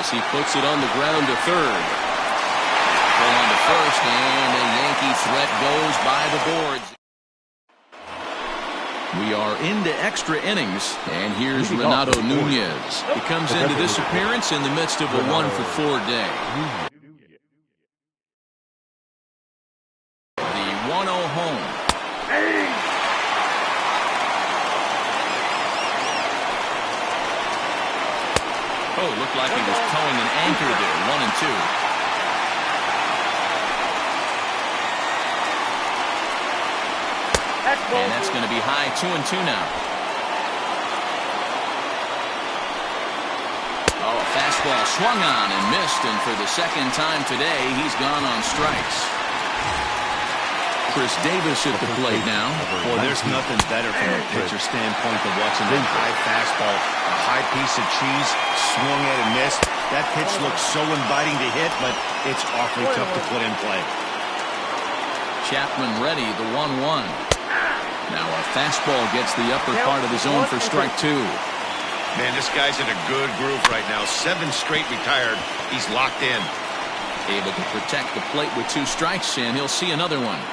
as he puts it on the ground to third. Pull on to first, and the Yankee threat goes by the boards. We are into extra innings, and here's Renato Nunez. He comes into this appearance in the midst of a 1-for-4 day. The 1-0 home. Oh, looked like he was towing an anchor there. 1-2. And that's going to be high. 2-2 now. Oh, a fastball swung on and missed, and for the second time today, he's gone on strikes. Chris Davis at the plate now. Boy, there's nothing better from a pitcher standpoint than watching that high fastball, a high piece of cheese, swung at and missed. That pitch looks so inviting to hit, but it's awfully tough to put in play. Chapman ready, the 1-1. Now a fastball gets the upper part of the zone for strike 2. Man, this guy's in a good groove right now. 7 straight retired. He's locked in. Able to protect the plate with 2 strikes, and he'll see another one.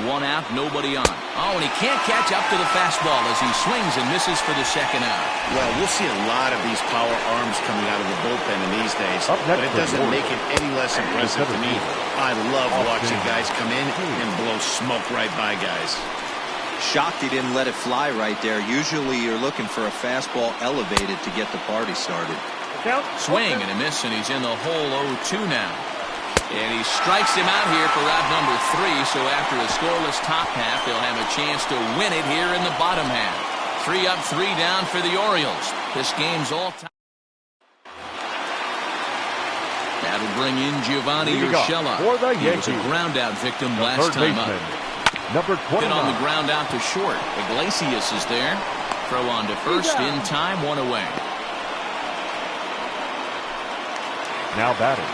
1 out, nobody on. Oh, and he can't catch up to the fastball as he swings and misses for the second out. Well, we'll see a lot of these power arms coming out of the bullpen in these days, but it doesn't make it any less impressive to me. I love watching guys come in and blow smoke right by guys. Shocked he didn't let it fly right there. Usually you're looking for a fastball elevated to get the party started. Swing and a miss, and he's in the hole 0-2 now. And he strikes him out here for out number 3, so after a scoreless top half, they'll have a chance to win it here in the bottom half. 3 up, 3 down for the Orioles. This game's all time. That'll bring in Giovanni Urshela. He was a ground-out victim last time up. Number 29. Hit on the ground out to short. Iglesias is there. Throw on to first in time, 1 away. Now batting,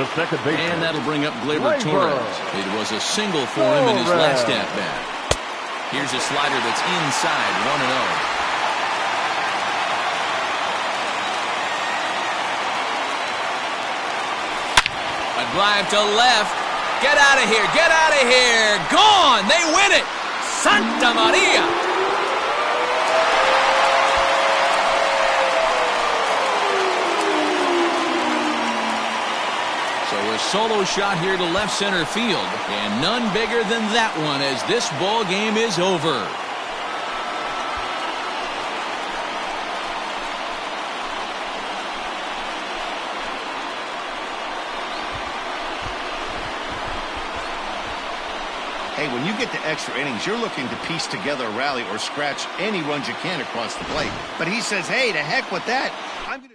the second baseman. And that'll bring up Gleyber Torres. It was a single for him in his last at-bat. Here's a slider that's inside, 1-0. A drive to left. Get out of here. Get out of here. Gone. They win it. Santa Maria. So a solo shot here to left center field. And none bigger than that one as this ball game is over. Hey, when you get to extra innings, you're looking to piece together a rally or scratch any runs you can across the plate. But he says, hey, to heck with that. I'm going to...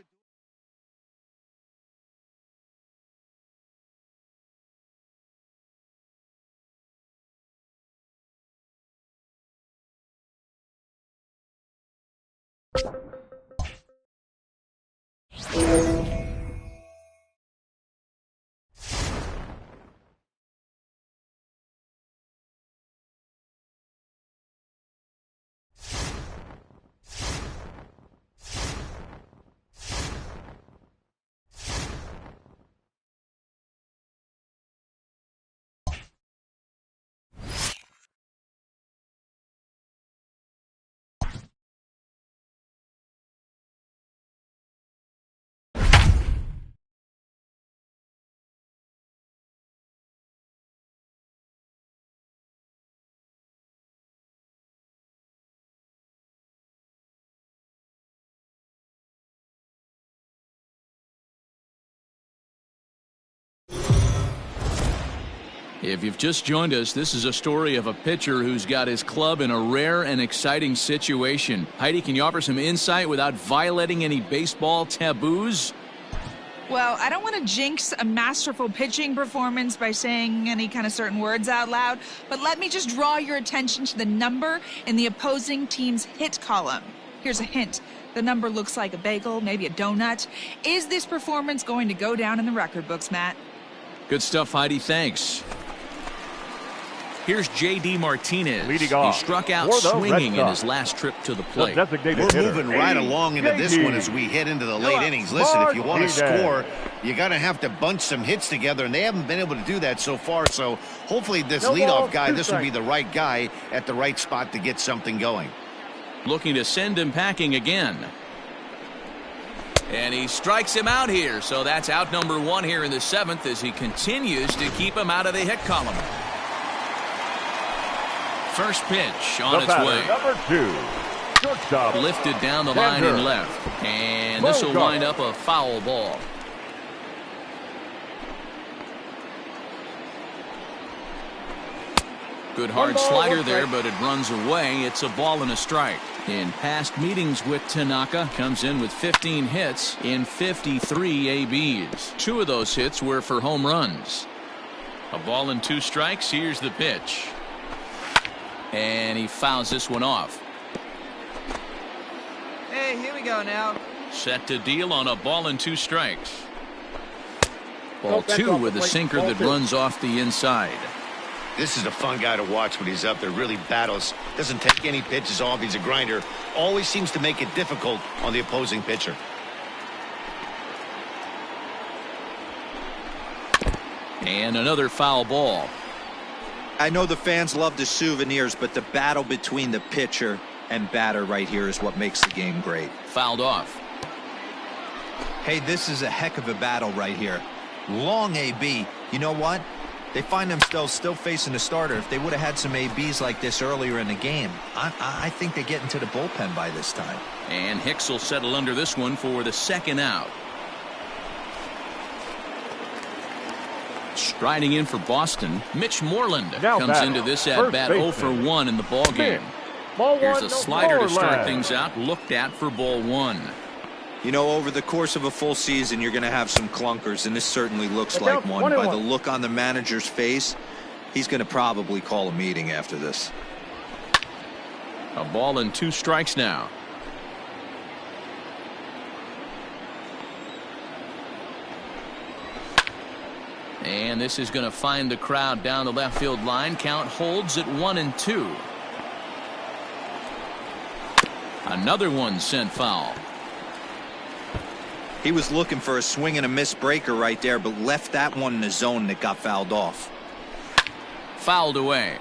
If you've just joined us, this is a story of a pitcher who's got his club in a rare and exciting situation. Heidi, can you offer some insight without violating any baseball taboos? Well, I don't want to jinx a masterful pitching performance by saying any kind of certain words out loud, but let me just draw your attention to the number in the opposing team's hit column. Here's a hint. The number looks like a bagel, maybe a donut. Is this performance going to go down in the record books, Matt? Good stuff, Heidi. Thanks. Here's J.D. Martinez. Leading He off struck out for the swinging Red in Sox, his last trip to the the plate. designated We're hitter, moving right along into this J.D. one as we head into the late innings. Listen, if you want to Martinez. score, you got to have to bunch some hits together, and they haven't been able to do that so far. So hopefully this No leadoff balls, guy, two this will be strikes. the right guy at the right spot to get something going. Looking to send him packing again. And he strikes him out here. So that's out number 1 here in the 7th as he continues to keep him out of the hit column. First pitch on The its batter, way. number 2, shortstop. Lifted down the line Sander. and left. And this will Bogart. wind up a foul ball. Good hard 1 ball, slider 1 there, strike. but it runs away. It's a ball and a strike. In past meetings with Tanaka, comes in with 15 hits in 53 ABs. 2 of those hits were for home runs. A ball and 2 strikes. Here's the pitch. And he fouls this one off. Hey, here we go now. Set to deal on a ball and 2 strikes. Ball Nope, that's 2 off with the a plate. sinker Ball that 2. runs off the inside. This is a fun guy to watch when he's up there. Really battles. Doesn't take any pitches off. He's a grinder. Always seems to make it difficult on the opposing pitcher. And another foul ball. I know the fans love the souvenirs, but the battle between the pitcher and batter right here is what makes the game great. Fouled off. Hey, this is a heck of a battle right here. Long AB. You know what? They find themselves still facing the starter. If they would have had some ABs like this earlier in the game, I think they get into the bullpen by this time. And Hicks will settle under this one for the 2nd out. Striding in for Boston, Mitch Moreland Now comes batting, into this first at-bat 0 for baseman. 1 in the ball game. Ball Here's 1, a no slider to start Moreland. things out, looked at for ball 1. You know, over the course of a full season, you're going to have some clunkers, and this certainly looks It's like out, one. 1 and By the 1. look on the manager's face, he's going to probably call a meeting after this. A ball and 2 strikes now. And this is going to find the crowd down the left field line. Count holds at 1 and 2. Another one sent foul. He was looking for a swing and a miss breaker right there, but left that one in the zone that got fouled off. Fouled away.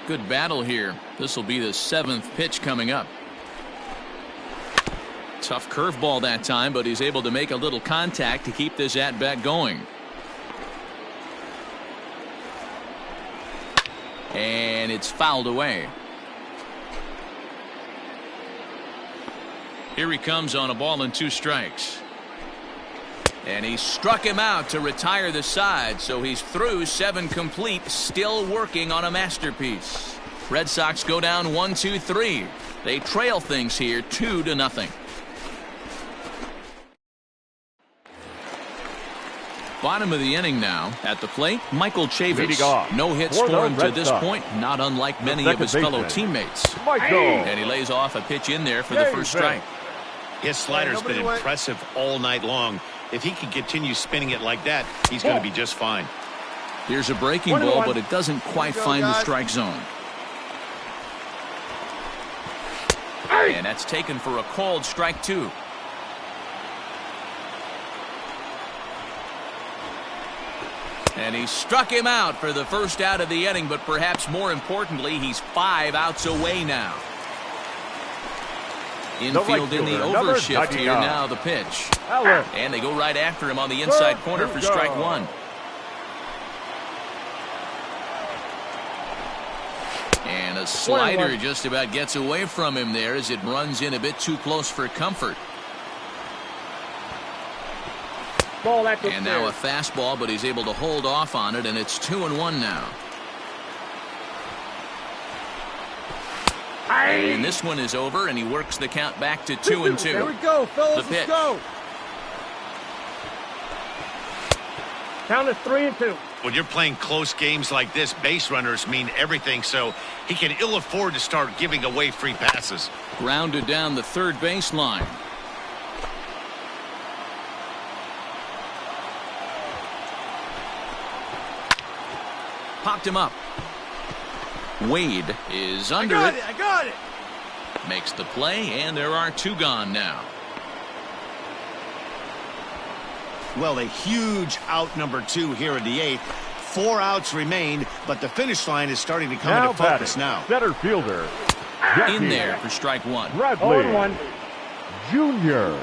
Good battle here. This will be the 7th pitch coming up. Tough curveball that time, but he's able to make a little contact to keep this at-bat going. And it's fouled away. Here he comes on a ball and 2 strikes. And he struck him out to retire the side, so he's through 7 complete, still working on a masterpiece. Red Sox go down 1-2-3. They trail things here 2-0. Bottom of the inning now. At the plate, Michael Chavis. Leading off No hits for for the him to Red this Sox, point, not unlike many the of his second fellow baseman, teammates. Michael. And he lays off a pitch in there for the first strike. His slider's been nobody impressive all night long. If he can continue spinning it like that, he's going to be just fine. Here's a breaking 1-1. ball, but it doesn't quite Go, find the guys. strike zone. And that's taken for a called strike 2. And he struck him out for the first out of the inning, but perhaps more importantly, he's 5 outs away now. Infield in the fielder, number overshift here 99. now, the pitch. Allen. And they go right after him on the inside corner for strike 1. And a slider just about gets away from him there as it runs in a bit too close for comfort. Ball at the And now a fastball, but he's able to hold off on it, and it's 2-1 now. And this one is over, and he works the count back to 2-2. There we go, fellas. The pitch. Let's go. Count is 3-2. When you're playing close games like this, base runners mean everything, so he can ill afford to start giving away free passes. Grounded down the third baseline. Popped him up. Wade is under it. I got it. Makes the play, and there are 2 gone now. Well, a huge out number 2 here in the 8th. 4 outs remain, but the finish line is starting to come into focus now. Center fielder. In there for strike 1. Bradley 1 Jr.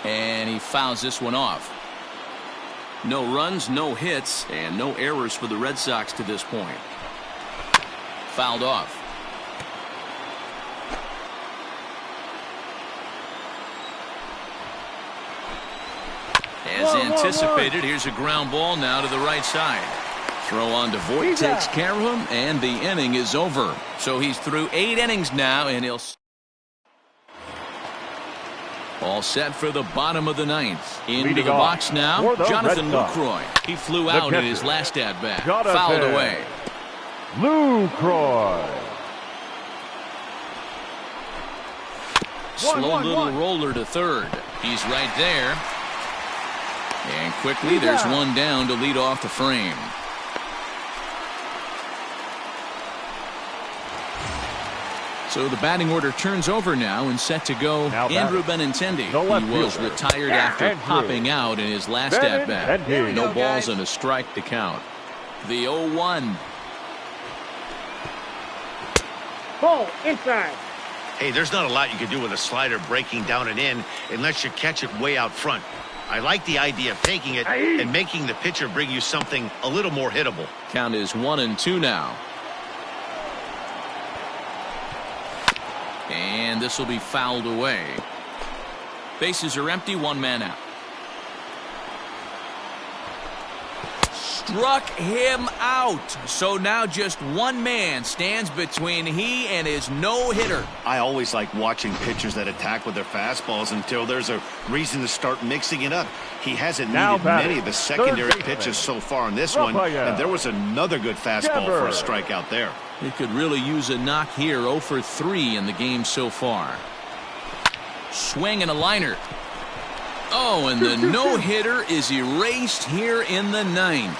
And he fouls this one off. No runs, no hits, and no errors for the Red Sox to this point. Fouled off. As anticipated, here's a ground ball now to the right side. Throw on to Voit takes care of him, and the inning is over. So he's through 8 innings now, and he'll... All set for the bottom of the 9th. Into the box now, Jonathan Lucroy. He flew out in his last at-bat. Fouled away. Lucroy. Slow little roller to third. He's right there. And quickly, there's one down to lead off the frame. So the batting order turns over now and set to go. Andrew Benintendi. He was retired after popping out in his last at-bat. No balls and a strike to count. The 0-1. Ball inside. Hey, there's not a lot you can do with a slider breaking down and in unless you catch it way out front. I like the idea of taking it and making the pitcher bring you something a little more hittable. Count is 1-2 now. And this will be fouled away. Bases are empty, 1 man out. Struck him out. So now just 1 man stands between he and his no-hitter. I always like watching pitchers that attack with their fastballs until there's a reason to start mixing it up. He hasn't needed many of the secondary pitches so far in this one, and there was another good fastball for a strikeout there. He could really use a knock here. 0 for 3 in the game so far. Swing and a liner. Oh, and the no-hitter is erased here in the 9th.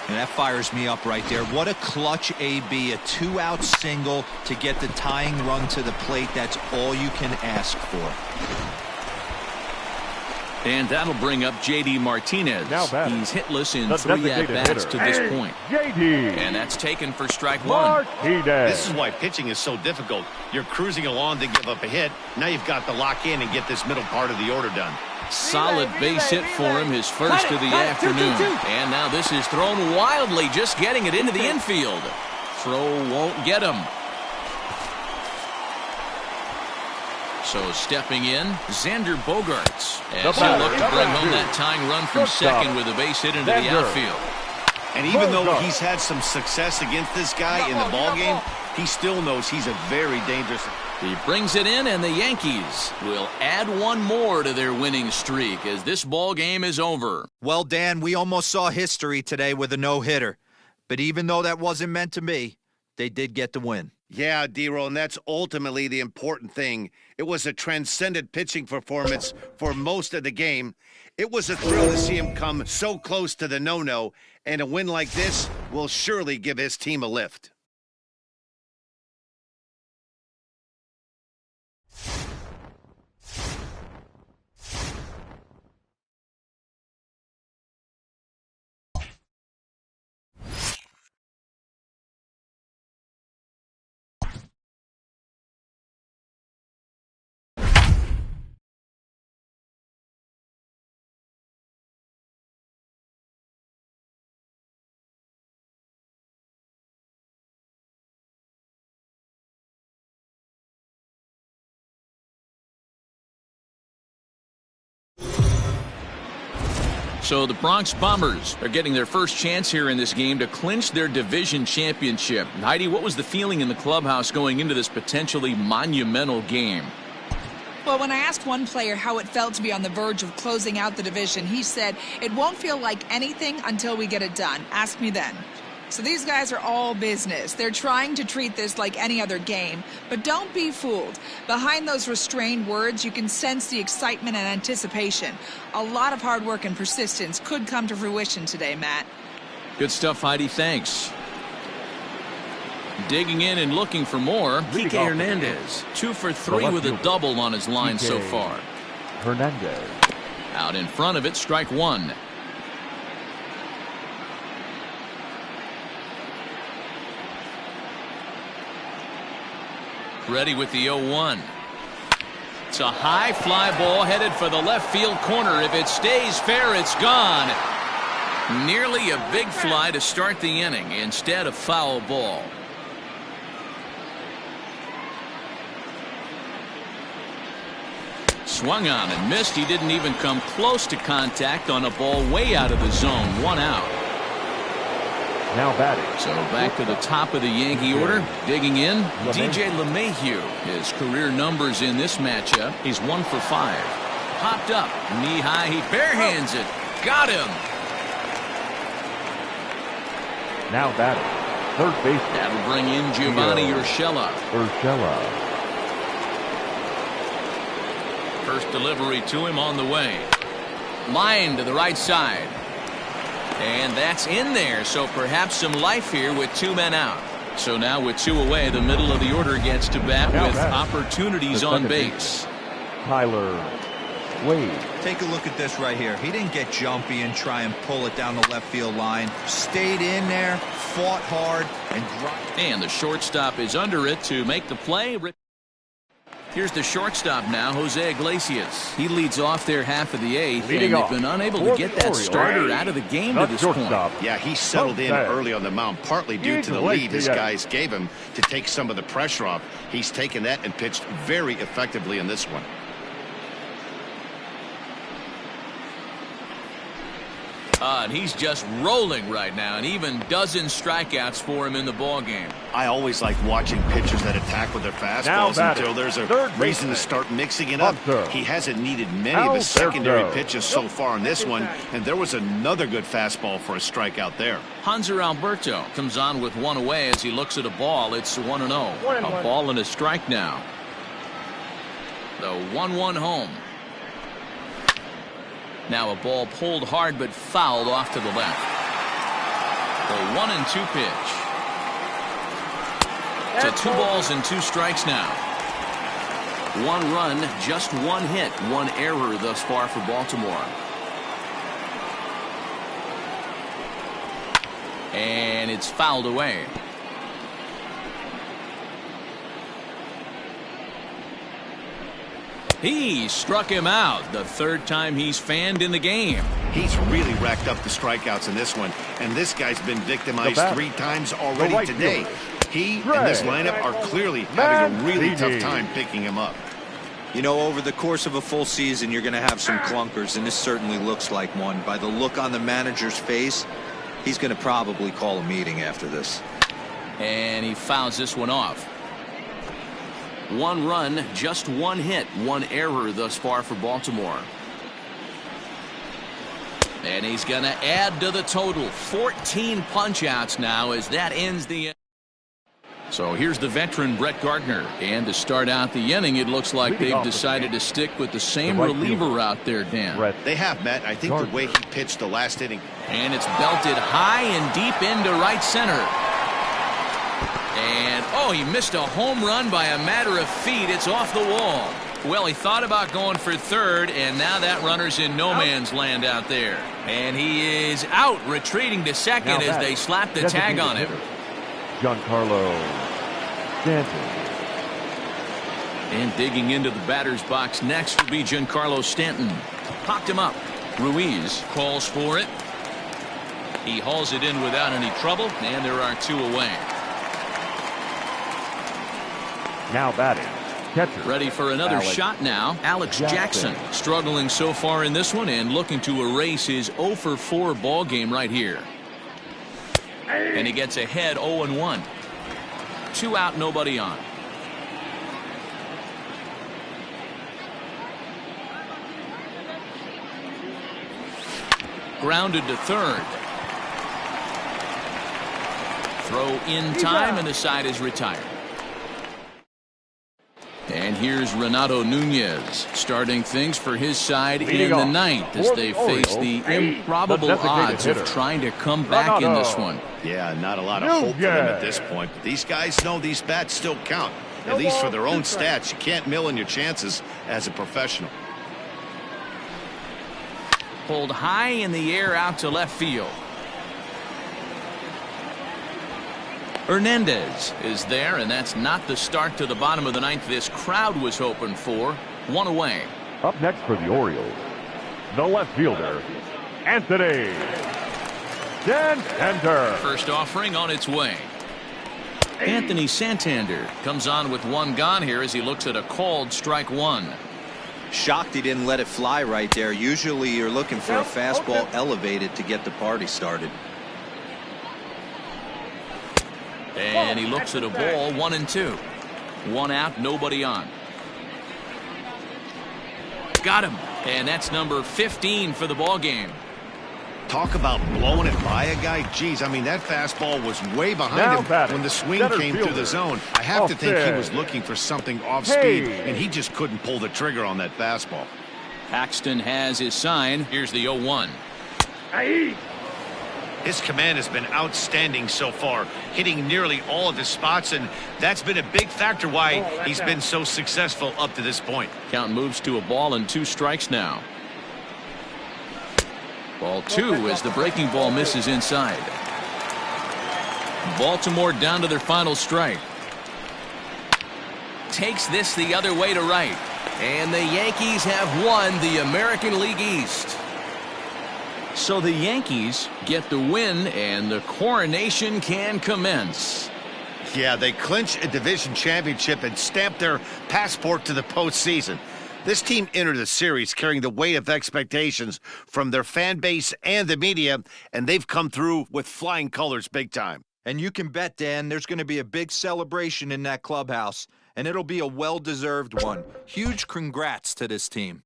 And that fires me up right there. What a clutch AB, a 2-out single to get the tying run to the plate. That's all you can ask for. And that'll bring up J.D. Martinez. He's hitless in 3 at-bats to this point. J.D. And that's taken for strike 1. Martinez. This is why pitching is so difficult. You're cruising along to give up a hit. Now you've got to lock in and get this middle part of the order done. Solid base hit for him, his first of the afternoon. And now this is thrown wildly, just getting it into the infield. Throw won't get him. So stepping in, Xander Bogaerts. As he looked to bring home that tying run from second with a base hit into the outfield. And even though he's had some success against this guy in the ballgame, he still knows he's a very dangerous... He brings it in, and the Yankees will add 1 more to their winning streak as this ball game is over. Well, Dan, we almost saw history today with a no-hitter. But even though that wasn't meant to be, they did get the win. Yeah, D-Roll, and that's ultimately the important thing. It was a transcendent pitching performance for most of the game. It was a thrill to see him come so close to the no-no, and a win like this will surely give his team a lift. So the Bronx Bombers are getting their first chance here in this game to clinch their division championship. Heidi, what was the feeling in the clubhouse going into this potentially monumental game? Well, when I asked one player how it felt to be on the verge of closing out the division, he said, "It won't feel like anything until we get it done. Ask me then." So these guys are all business. They're trying to treat this like any other game, but don't be fooled. Behind those restrained words, you can sense the excitement and anticipation. A lot of hard work and persistence could come to fruition today, Matt. Good stuff, Heidi. Thanks. Digging in and looking for more, Kike Hernandez. 2 for 3 with a double on his line so far. Hernandez. Out in front of it, strike one. Ready with the 0-1. It's a high fly ball headed for the left field corner. If it stays fair, it's gone. Nearly a big fly to start the inning. Instead, a foul ball. Swung on and missed. He didn't even come close to contact on a ball way out of the zone. 1 out. Now batting. So back to the top of the Yankee order. Digging in, DJ LeMahieu. His career numbers in this matchup. He's 1 for 5. Popped up, knee high. He barehands it. Got him. Now batting. Third base. That'll bring in Giovanni Urshela. First delivery to him on the way. Line to the right side. And that's in there, so perhaps some life here with 2 men out. So now with 2 away, the middle of the order gets to bat with opportunities on base. Tyler Wade. Take a look at this right here. He didn't get jumpy and try and pull it down the left field line. Stayed in there, fought hard, and the shortstop is under it to make the play. Here's the shortstop now, Jose Iglesias. He leads off their half of the 8th, and they've been unable to get that starter out of the game to this point. Yeah, he settled in early on the mound, partly due to the lead his guys gave him to take some of the pressure off. He's taken that and pitched very effectively in this one. And he's just rolling right now, and even dozen strikeouts for him in the ball game. I always like watching pitchers that attack with their fastballs until there's a reason to start mixing it up. He hasn't needed many of his secondary pitches so far in this one, and there was another good fastball for a strikeout there. Hanser Alberto comes on with 1 away as he looks at a ball. It's 1-0. A ball and a strike now. The 1-1 home. Now a ball pulled hard but fouled off to the left. The 1-2 pitch. To 2 balls and 2 strikes now. 1 run, just 1 hit, 1 error thus far for Baltimore. And it's fouled away. He struck him out, the 3rd time he's fanned in the game. He's really racked up the strikeouts in this one, and this guy's been victimized 3 times already today. He and this lineup are clearly having a really tough time picking him up. You know, over the course of a full season, you're going to have some clunkers, and this certainly looks like one. By the look on the manager's face, he's going to probably call a meeting after this. And he fouls this one off. 1 run, just 1 hit, 1 error thus far for Baltimore. And he's going to add to the total. 14 punch-outs now as that ends the inning. So here's the veteran Brett Gardner. And to start out the inning, it looks like they've decided to stick with the same reliever out there, Dan. They have, Matt. I think the way he pitched the last inning. And it's belted high and deep into right center. And, oh, he missed a home run by a matter of feet. It's off the wall. Well, he thought about going for 3rd, and now that runner's in no man's land out there. And he is out, retreating to 2nd as they slap the tag on him. Giancarlo Stanton. And digging into the batter's box next will be Giancarlo Stanton. Popped him up. Ruiz calls for it. He hauls it in without any trouble, and there are 2 away. Now batting. Catcher. Ready for another shot now. Alex Jackson struggling so far in this one and looking to erase his 0 for 4 ball game right here. And he gets ahead 0-1. 2 out, nobody on. Grounded to 3rd. Throw in time, and the side is retired. And here's Renato Nunez starting things for his side in the ninth as they face the improbable odds of trying to come back in this one. Yeah, not a lot of hope for them at this point, but these guys know these bats still count. At least for their own stats. You can't mill in your chances as a professional. Pulled high in the air out to left field. Hernandez is there, and that's not the start to the bottom of the ninth this crowd was hoping for. One away. Up next for the Orioles, the left fielder, Anthony Santander. First offering on its way. Anthony Santander comes on with one gone here as he looks at a called strike one. Shocked he didn't let it fly right there. Usually you're looking for a fastball elevated to get the party started. And he looks at a ball, 1-2. One out, nobody on. Got him. And that's number 15 for the ball game. Talk about blowing it by a guy. Geez, I mean, that fastball was way behind him when the swing came through the zone. I have to think he was looking for something off speed, and he just couldn't pull the trigger on that fastball. Paxton has his sign. Here's the 0-1. His command has been outstanding so far, hitting nearly all of his spots, and that's been a big factor why he's been so successful up to this point. Count moves to a ball and 2 strikes now. Ball 2 as the breaking ball misses inside. Baltimore down to their final strike. Takes this the other way to right. And the Yankees have won the American League East. So the Yankees get the win, and the coronation can commence. Yeah, they clinch a division championship and stamp their passport to the postseason. This team entered the series carrying the weight of expectations from their fan base and the media, and they've come through with flying colors big time. And you can bet, Dan, there's going to be a big celebration in that clubhouse, and it'll be a well-deserved one. Huge congrats to this team.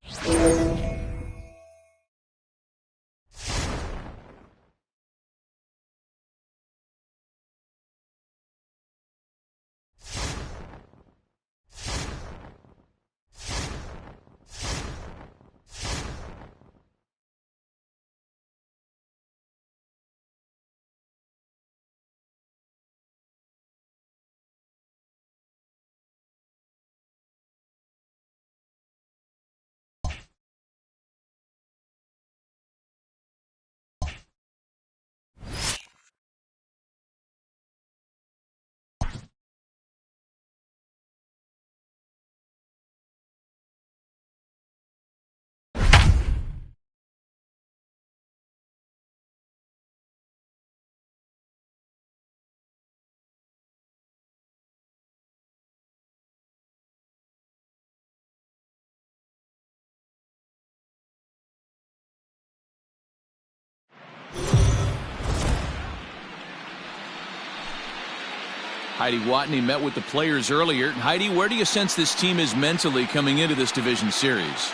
Heidi Watney met with the players earlier. Heidi, where do you sense this team is mentally coming into this division series?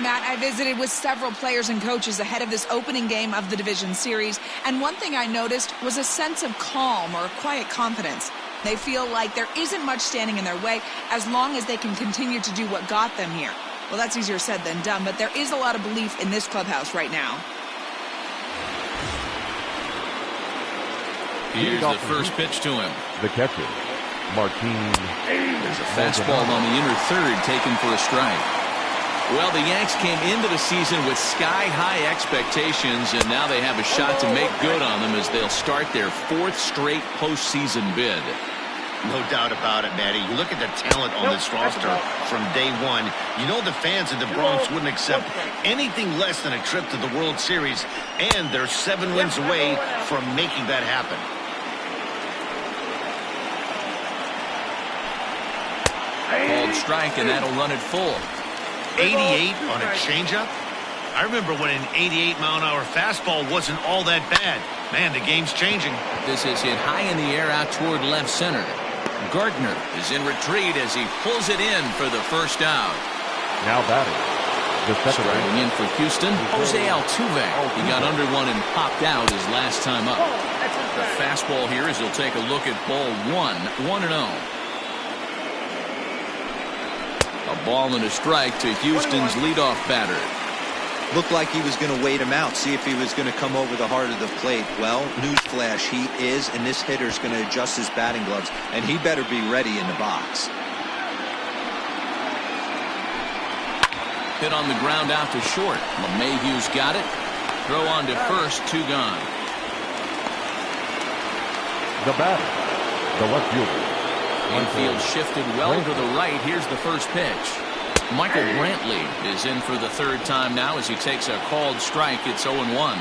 Matt, I visited with several players and coaches ahead of this opening game of the division series, and one thing I noticed was a sense of calm or quiet confidence. They feel like there isn't much standing in their way as long as they can continue to do what got them here. Well, that's easier said than done, but there is a lot of belief in this clubhouse right now. Here's the first pitch to him. The catcher, Martin. There's a fastball on the inner third taken for a strike. Well, the Yanks came into the season with sky-high expectations, and now they have a shot to make good on them as they'll start their 4th straight postseason bid. No doubt about it, Matty. You look at the talent on this roster from day one. You know the fans of the Bronx wouldn't accept anything less than a trip to the World Series, and they're 7 wins away from making that happen. Called strike, and that'll run it full. 88 on a changeup? I remember when an 88-mile-an-hour fastball wasn't all that bad. Man, the game's changing. This is hit high in the air out toward left center. Gardner is in retreat as he pulls it in for the first out. Now batting, the second Striking in for Houston, Jose Altuve. He got under one and popped out his last time up. The fastball here as he'll take a look at ball 1-0. A ball and a strike to Houston's leadoff batter. Looked like he was going to wait him out, see if he was going to come over the heart of the plate. Well, newsflash, he is, and this hitter's going to adjust his batting gloves, and he better be ready in the box. Hit on the ground out to short. LeMahieu's got it. Throw on to first, 2 gone. The batter, the left fielder. Infield shifted well to the right. Here's the first pitch. Michael Brantley is in for the 3rd time now as he takes a called strike. It's 0-1.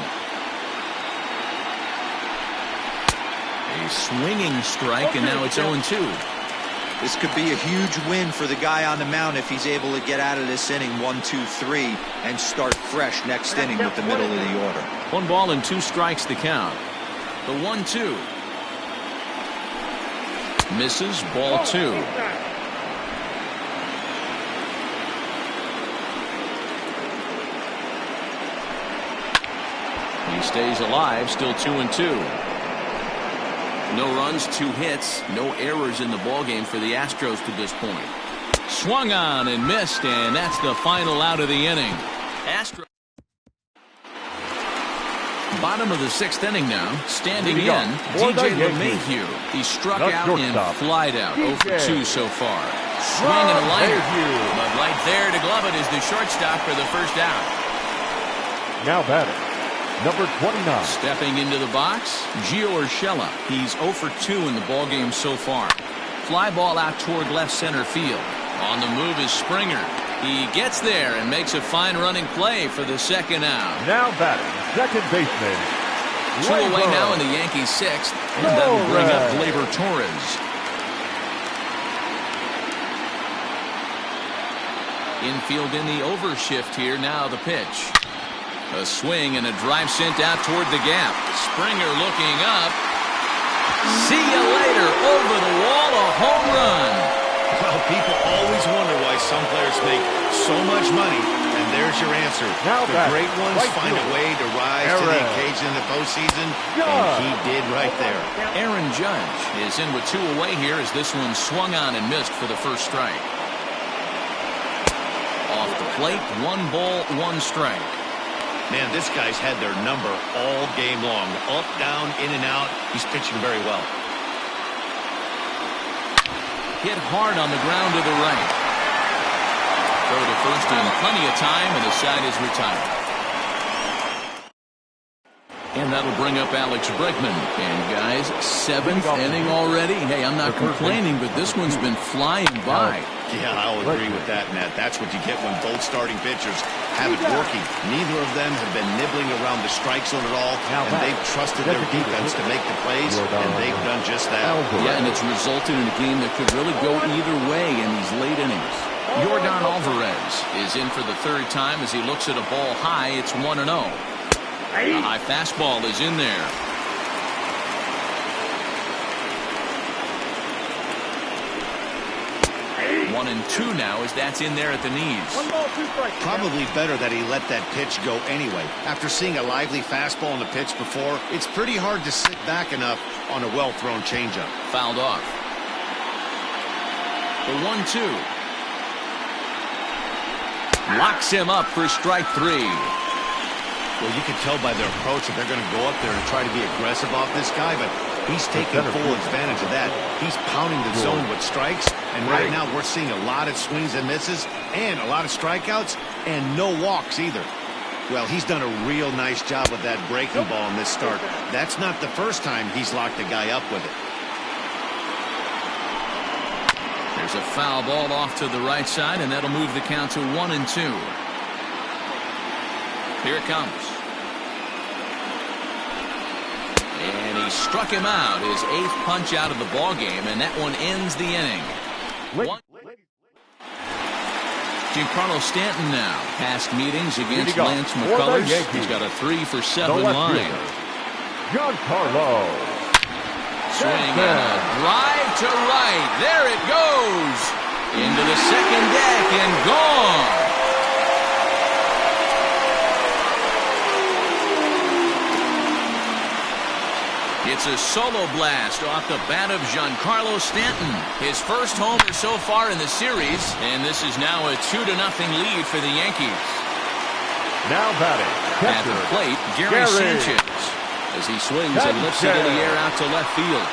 A swinging strike, and now it's 0-2. This could be a huge win for the guy on the mound if he's able to get out of this inning 1-2-3 and start fresh next inning with the middle of the order. 1 ball and 2 strikes the count. The 1-2. Misses, ball 2. He stays alive, still 2-2. No runs, 2 hits, no errors in the ballgame for the Astros to this point. Swung on and missed, and that's the final out of the inning. Astros. Bottom of the 6th inning now. Standing in, DJ LeMahieu. He struck out and flied out. 0-for-2 so far. Swing and a liner. But right there to glove it is the shortstop for the first out. Now batting, number 29. Stepping into the box, Gio Urshela. He's 0-for-2 in the ballgame so far. Fly ball out toward left center field. On the move is Springer. He gets there and makes a fine running play for the 2nd out. Now batting, second baseman. 2 away now in the Yankees 6th, and that will bring up Gleyber Torres. Infield in the overshift here. Now the pitch. A swing and a drive sent out toward the gap. Springer looking up. See you later. Over the wall, a home run. Well, people always wonder why some players make so much money, and there's your answer. Now the great ones find a way to rise to the occasion in the postseason, and he did right there. Aaron Judge is in with 2 away here as this one swung on and missed for the first strike. Off the plate, 1 ball, 1 strike. Man, this guy's had their number all game long. Up, down, in and out. He's pitching very well. Hit hard on the ground to the right. Throw to first in plenty of time, and the side is retired. And that'll bring up Alex Bregman. And guys, 7th inning already. Hey, I'm not complaining, but this one's been flying by. Yeah, I'll agree with that, Matt. That's what you get when both starting pitchers have it working. Neither of them have been nibbling around the strike zone at all, and they've trusted their defense to make the plays, and they've done just that. Yeah, and it's resulted in a game that could really go either way in these late innings. Yordan Alvarez is in for the 3rd time as he looks at a ball high. It's 1-0. A high fastball is in there. One and 2 now as that's in there at the knees. Probably better that he let that pitch go anyway. After seeing a lively fastball on the pitch before, it's pretty hard to sit back enough on a well-thrown changeup. Fouled off. The 1-2. Locks him up for strike 3. Well, you can tell by their approach that they're going to go up there and try to be aggressive off this guy, but he's taking full advantage of that. He's pounding the zone with strikes, and right now we're seeing a lot of swings and misses and a lot of strikeouts and no walks either. Well, he's done a real nice job with that breaking ball in this start. That's not the first time he's locked a guy up with it. There's a foul ball off to the right side, and that'll move the count to 1-2. Here it comes. And he struck him out, his 8th punch out of the ball game, and that one ends the inning. Giancarlo Stanton now. Past meetings against Lance McCullers. He's got a 3-for-7 line. Giancarlo. Swing and a drive to right. There it goes. Into the second deck and gone. It's It's a solo blast off the bat of Giancarlo Stanton. His first homer so far in the series, and this is now a 2-0 lead for the Yankees. Now batting, At the plate, Gary Sanchez. As he swings and lifts it in the air out to left field.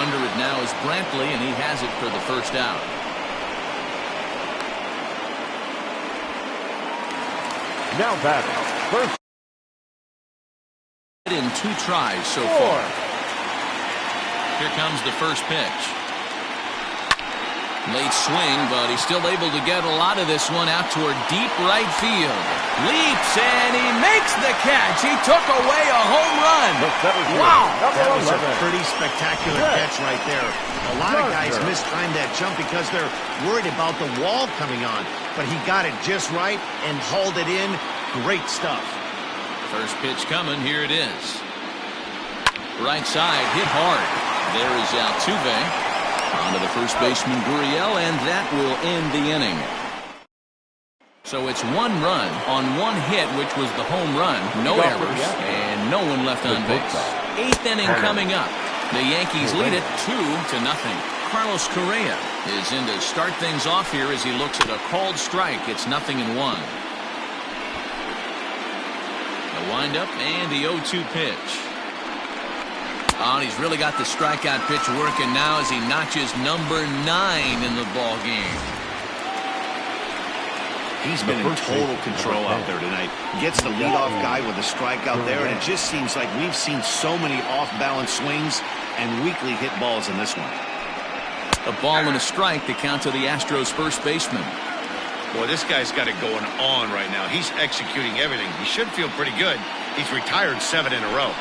Under it now is Brantley, and he has it for the first out. Now batting, first. In 2 tries so far. Here comes the first pitch. Late swing, but he's still able to get a lot of this one out toward deep right field. Leaps, and he makes the catch. He took away a home run. Wow. That was a pretty spectacular catch right there. A lot of guys mistime that jump because they're worried about the wall coming on. But he got it just right and hauled it in. Great stuff. First pitch coming. Here it is. Right side, hit hard. There is Altuve. On to the first baseman, Gurriel, and that will end the inning. So it's 1 run on 1 hit, which was the home run. No errors, and no one left on base. 8th inning coming up. The Yankees lead it 2-0. Carlos Correa is in to start things off here as he looks at a called strike. It's 0-1. The windup and the 0-2 pitch. Oh, and he's really got the strikeout pitch working now as he notches number 9 in the ball game. He's been in total control out there tonight. Gets the leadoff guy with a strikeout there, and it just seems like we've seen so many off-balance swings and weakly hit balls in this one. A ball and a strike to count to the Astros first baseman. Boy, this guy's got it going on right now. He's executing everything. He should feel pretty good. He's retired 7 in a row.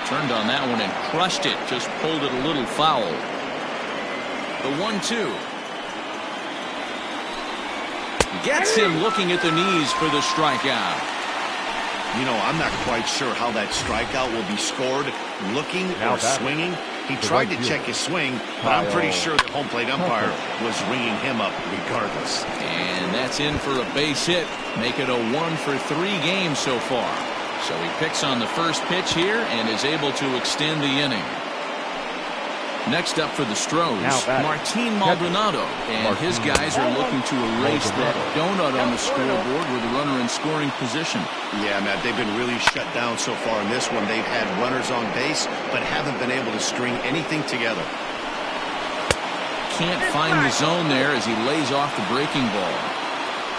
Turned on that one and crushed it. Just pulled it a little foul. The 1-2. Gets him looking at the knees for the strikeout. You know, I'm not quite sure how that strikeout will be scored. Looking or swinging. He tried to check his swing, but I'm pretty sure the home plate umpire was ringing him up regardless. And that's in for a base hit. Make it a 1-for-3 game so far. So he picks on the first pitch here and is able to extend the inning. Next up for the Stros, Martin Maldonado. And his guys are looking to erase that donut on the scoreboard with a runner in scoring position. Yeah, Matt, they've been really shut down so far in this one. They've had runners on base, but haven't been able to string anything together. Can't find the zone there as he lays off the breaking ball.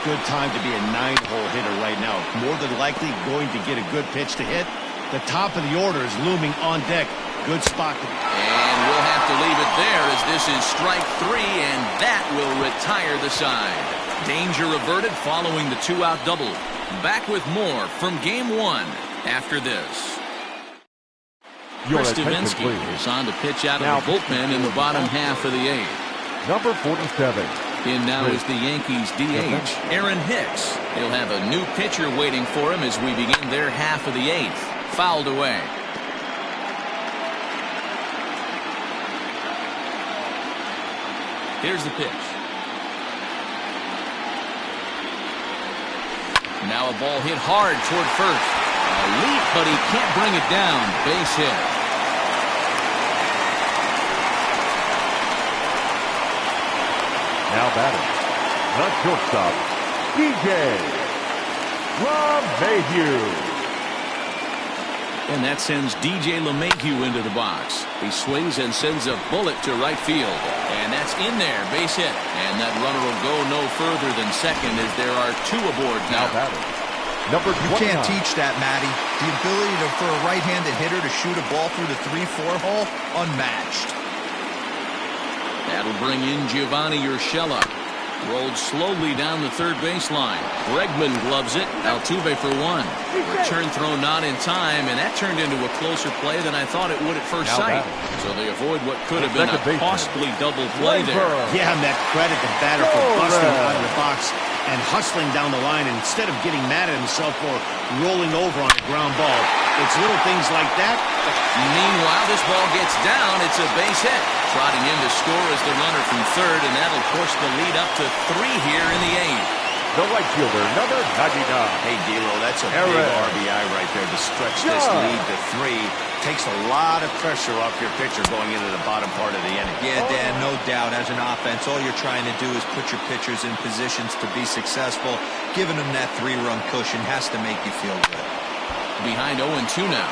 Good time to be a 9-hole hitter right now. More than likely going to get a good pitch to hit. The top of the order is looming on deck. Good spot. And we'll have to leave it there as this is strike 3, and that will retire the side. Danger averted following the 2-out double. Back with more from Game 1 after this. Chris Stavinsky is on to pitch out of the bullpen in the bottom half of the 8th. Number 47. In now is the Yankees DH, Aaron Hicks. He'll have a new pitcher waiting for him as we begin their half of the 8th. Fouled away. Here's the pitch. Now a ball hit hard toward first. A leap, but he can't bring it down. Base hit. Now batting, the shortstop, DJ LeMahieu. And that sends DJ LeMahieu into the box. He swings and sends a bullet to right field. And that's in there, base hit. And that runner will go no further than second as there are 2 aboard now. Number 29. You can't teach that, Matty. The ability for a right-handed hitter to shoot a ball through the 3-4 hole, unmatched. That'll bring in Giovanni Urshela. Rolled slowly down the third baseline. Bregman gloves it. Altuve for 1. Return throw not in time, and that turned into a closer play than I thought it would at first sight. So they avoid what could have been a costly double play there. Yeah, Matt, credit the batter for busting out of the box and hustling down the line, and instead of getting mad at himself for rolling over on a ground ball. It's little things like that. Meanwhile, this ball gets down. It's a base hit. Trotting in to score is the runner from third, and that'll push the lead up to 3 here in the 8th. the right fielder, number 99. Hey, D'Lo, that's a big Aaron. RBI right there to stretch this Yeah. lead to 3. Takes a lot of pressure off your pitcher going into the bottom part of the inning. Yeah, Dan, no doubt. As an offense, all you're trying to do is put your pitchers in positions to be successful. Giving them that 3-run cushion has to make you feel good. Behind 0-2 now.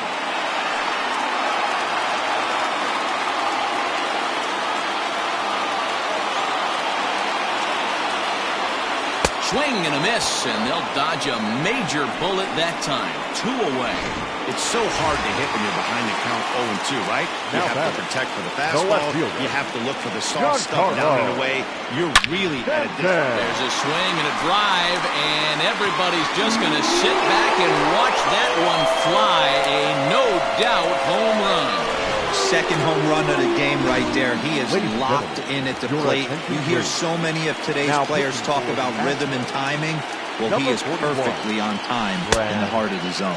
Swing and a miss, and they'll dodge a major bullet that time. 2 away. It's so hard to hit when you're behind the count 0-2, right? You Now have batter. to protect for the The fastball. left fielder. You have to look for the soft stuff Giancarlo. down and away. You're really at a distance. There's a swing and a drive, and everybody's just going to sit back and watch that one fly. A no-doubt home run. Second home run of the game right there. He is Ladies and locked in gentlemen, at the your plate. attention, You hear please. so many of today's Now players pitching talk for about the rhythm and timing. Well, he Number is 41. perfectly on time in the heart of the zone.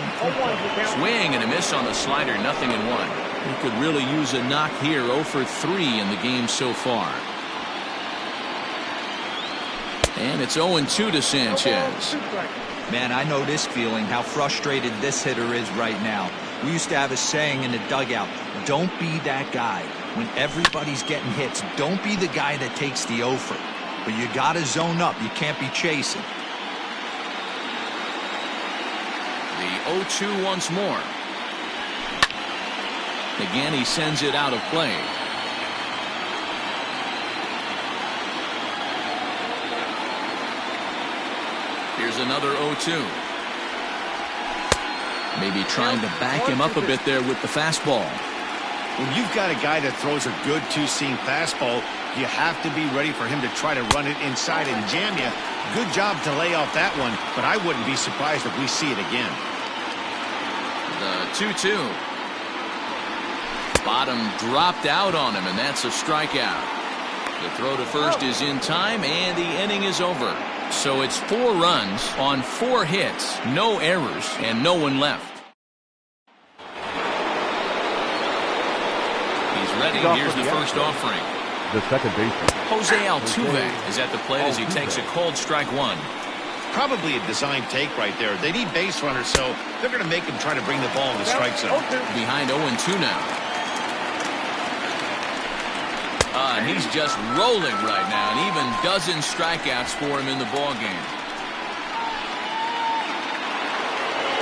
Swing and a miss on the slider, 0-1. He could really use a knock here. 0 for 3 in the game so far. And it's 0-2 to Sanchez. Man, I know this feeling, how frustrated this hitter is right now. We used to have a saying in the dugout, don't be that guy. When everybody's getting hits, don't be the guy that takes the offer. But you got to zone up. You can't be chasing. The 0-2 once more. Again, he sends it out of play. Here's another 0-2. Maybe trying to back him up a bit there with the fastball. When you've got a guy that throws a good two-seam fastball, you have to be ready for him to try to run it inside and jam you. Good job to lay off that one, but I wouldn't be surprised if we see it again. The 2-2. Bottom dropped out on him, and that's a strikeout. The throw to first is in time, and the inning is over. So it's 4 runs on 4 hits, no errors, and no one left. He's ready. Here's the first offering. The second baseman. Jose Altuve is at the plate as he takes a cold strike 1. Probably a design take right there. They need base runners, so they're going to make him try to bring the ball in the strike zone. Behind 0-2 now. And he's just rolling right now, and even dozen strikeouts for him in the ball game.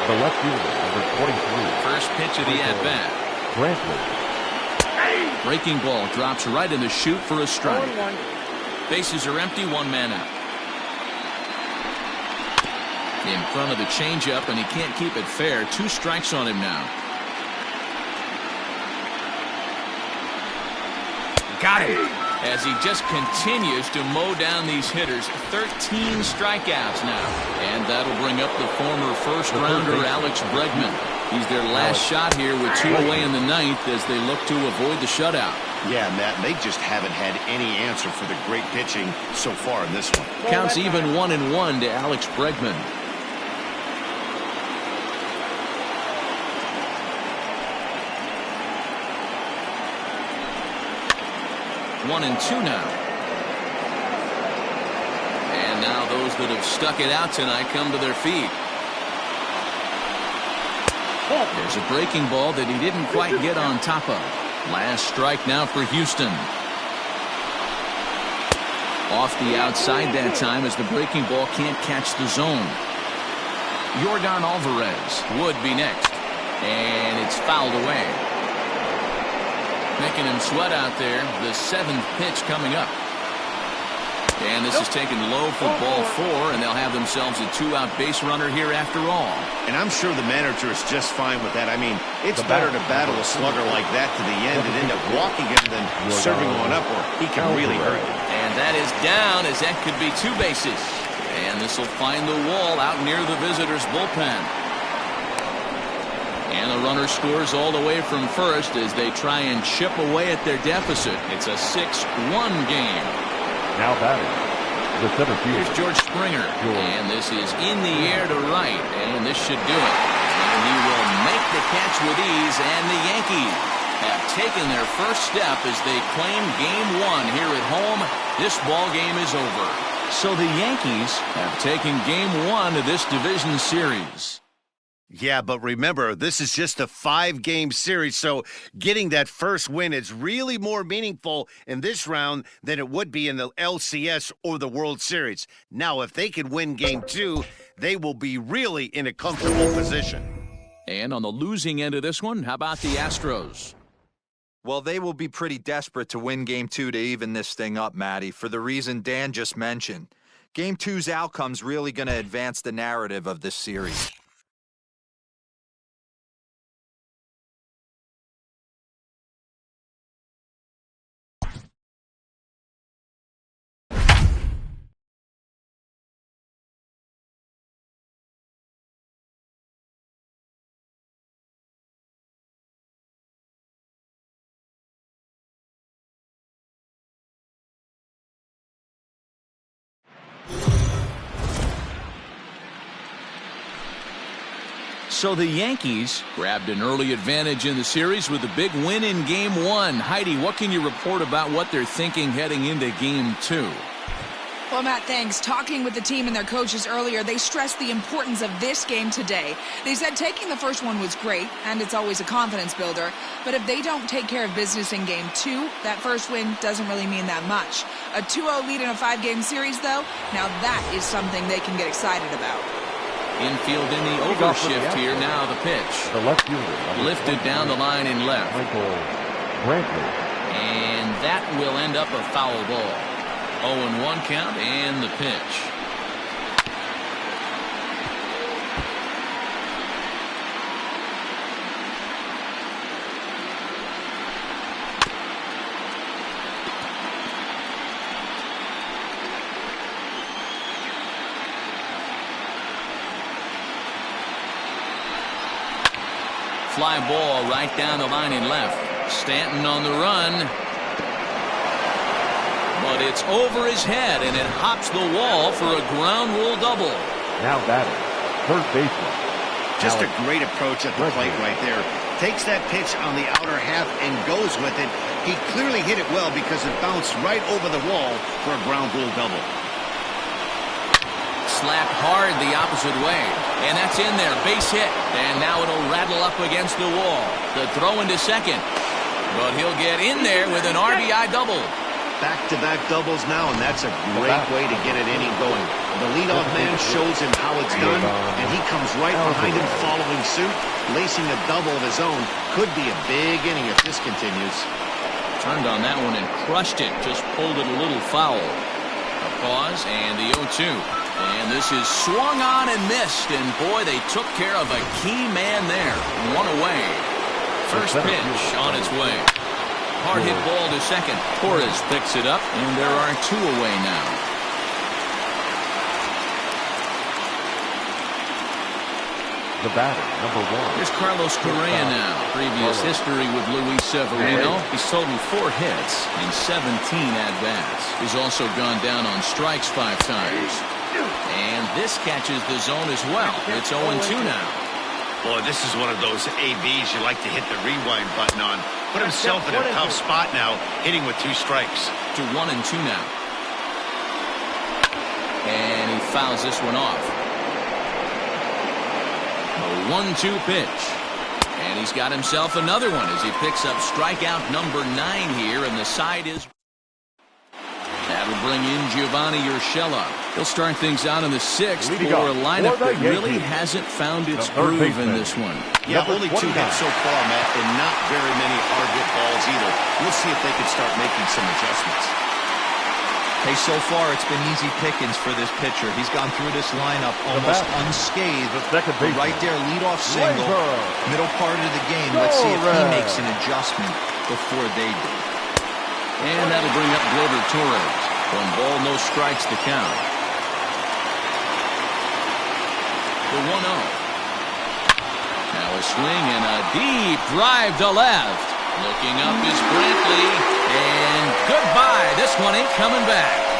The left fielder, number 23. First pitch of the at-bat. Brantley. Breaking ball drops right in the chute for a strike. Bases are empty, 1 man out. In front of the changeup, and he can't keep it fair. 2 strikes on him now. Got him. As he just continues to mow down these hitters. 13 strikeouts now. And that'll bring up the former first-rounder Alex Bregman. He's their last shot here with 2 away in the 9th as they look to avoid the shutout. Yeah, Matt, they just haven't had any answer for the great pitching so far in this one. Counts even 1-1 to Alex Bregman. One and 2 now. And now those that have stuck it out tonight come to their feet. There's a breaking ball that he didn't quite get on top of. Last strike now for Houston. Off the outside that time as the breaking ball can't catch the zone. Yordan Alvarez would be next. And it's fouled away. Making him sweat out there. The 7th pitch coming up. And this is taken low for ball 4, and they'll have themselves a 2-out base runner here after all. And I'm sure the manager is just fine with that. I mean, it's better to battle a slugger like that to the end and end up walking him than serving one up, or he can really hurt you. And that is down, as that could be 2 bases. And this will find the wall out near the visitors' bullpen. And the runner scores all the way from first as they try and chip away at their deficit. It's a 6-1 game. Now batting. The center fielder. Here's George Springer. And this is in the air to right. And this should do it. And he will make the catch with ease. And the Yankees have taken their first step as they claim Game 1 here at home. This ball game is over. So the Yankees have taken game 1 of this division series. Yeah, but remember, this is just a 5-game series, so getting that first win is really more meaningful in this round than it would be in the LCS or the World Series. Now, if they can win game 2, they will be really in a comfortable position. And on the losing end of this one, how about the Astros? Well, they will be pretty desperate to win Game 2 to even this thing up, Matty, for the reason Dan just mentioned. Game 2's outcome's really going to advance the narrative of this series. So the Yankees grabbed an early advantage in the series with a big win in Game 1. Heidi, what can you report about what they're thinking heading into Game 2? Well, Matt, thanks. Talking with the team and their coaches earlier, they stressed the importance of this game today. They said taking the first one was great, and it's always a confidence builder. But if they don't take care of business in Game 2, that first win doesn't really mean that much. A 2-0 lead in a 5-game series, though, now that is something they can get excited about. Infield in the overshift here. Now the pitch. The left fielder. Lifted down the line in left. Michael Brantley. And that will end up a foul ball. 0-1 count and the pitch. Fly ball right down the line in left. Stanton on the run. But it's over his head, and it hops the wall for a ground rule double. Now batting, third baseman. Just a great approach at the plate right there. Takes that pitch on the outer half and goes with it. He clearly hit it well because it bounced right over the wall for a ground rule double. Slapped hard the opposite way. And that's in there. Base hit. And now it'll rattle up against the wall. The throw into second. But he'll get in there with an RBI double. Back-to-back doubles now, and that's a great way to get an inning going. The leadoff man shows him how it's done, and he comes right behind him following suit. Lacing a double of his own could be a big inning if this continues. Turned on that one and crushed it. Just pulled it a little foul. A pause and the 0-2. And this is swung on and missed. And boy, they took care of a key man there. One away. First pitch on its way. Hard hit ball to second. Torres picks it up, and there are 2 away now. The batter, number 1. Here's Carlos Correa now. Previous history with Luis Severino. He's totaled 4 hits in 17 at-bats. He's also gone down on strikes 5 times. And this catches the zone as well. It's 0-2 now. Boy, this is one of those ABs you like to hit the rewind button on. Put himself in a tough spot now, hitting with 2 strikes. To 1-2 now. And he fouls this one off. A 1-2 pitch. And he's got himself another one as he picks up strikeout number 9 here, and the side is... That'll bring in Giovanni Urshela. He'll start things out in the 6th for a lineup that really hasn't found its groove in this one. Yeah, only 2 hits so far, Matt, and not very many hard hit balls either. We'll see if they can start making some adjustments. Hey, so far it's been easy pickings for this pitcher. He's gone through this lineup almost unscathed. Right there, leadoff single, middle part of the game. Let's see if he makes an adjustment before they do. And that'll bring up Gleyber Torres. 1 ball, no strikes to count. The 1-0. Now a swing and a deep drive to left. Looking up is Brantley. And goodbye. This one ain't coming back.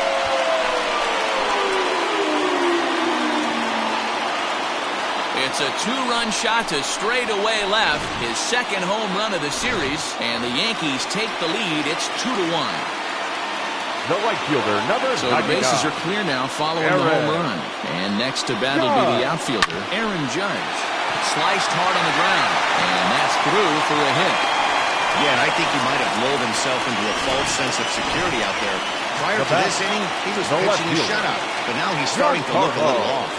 It's a 2-run shot to straightaway left. His second home run of the series. And the Yankees take the lead. It's 2-1. the right fielder, number So the 99. bases are clear now following the home run. And next to bat will be the outfielder, Aaron Judge. Sliced hard on the ground, and that's through for a hit. Yeah, and I think he might have lulled himself into a false sense of security out there. Prior to this inning, he was pitching a shutout, but now he's starting to look a little off.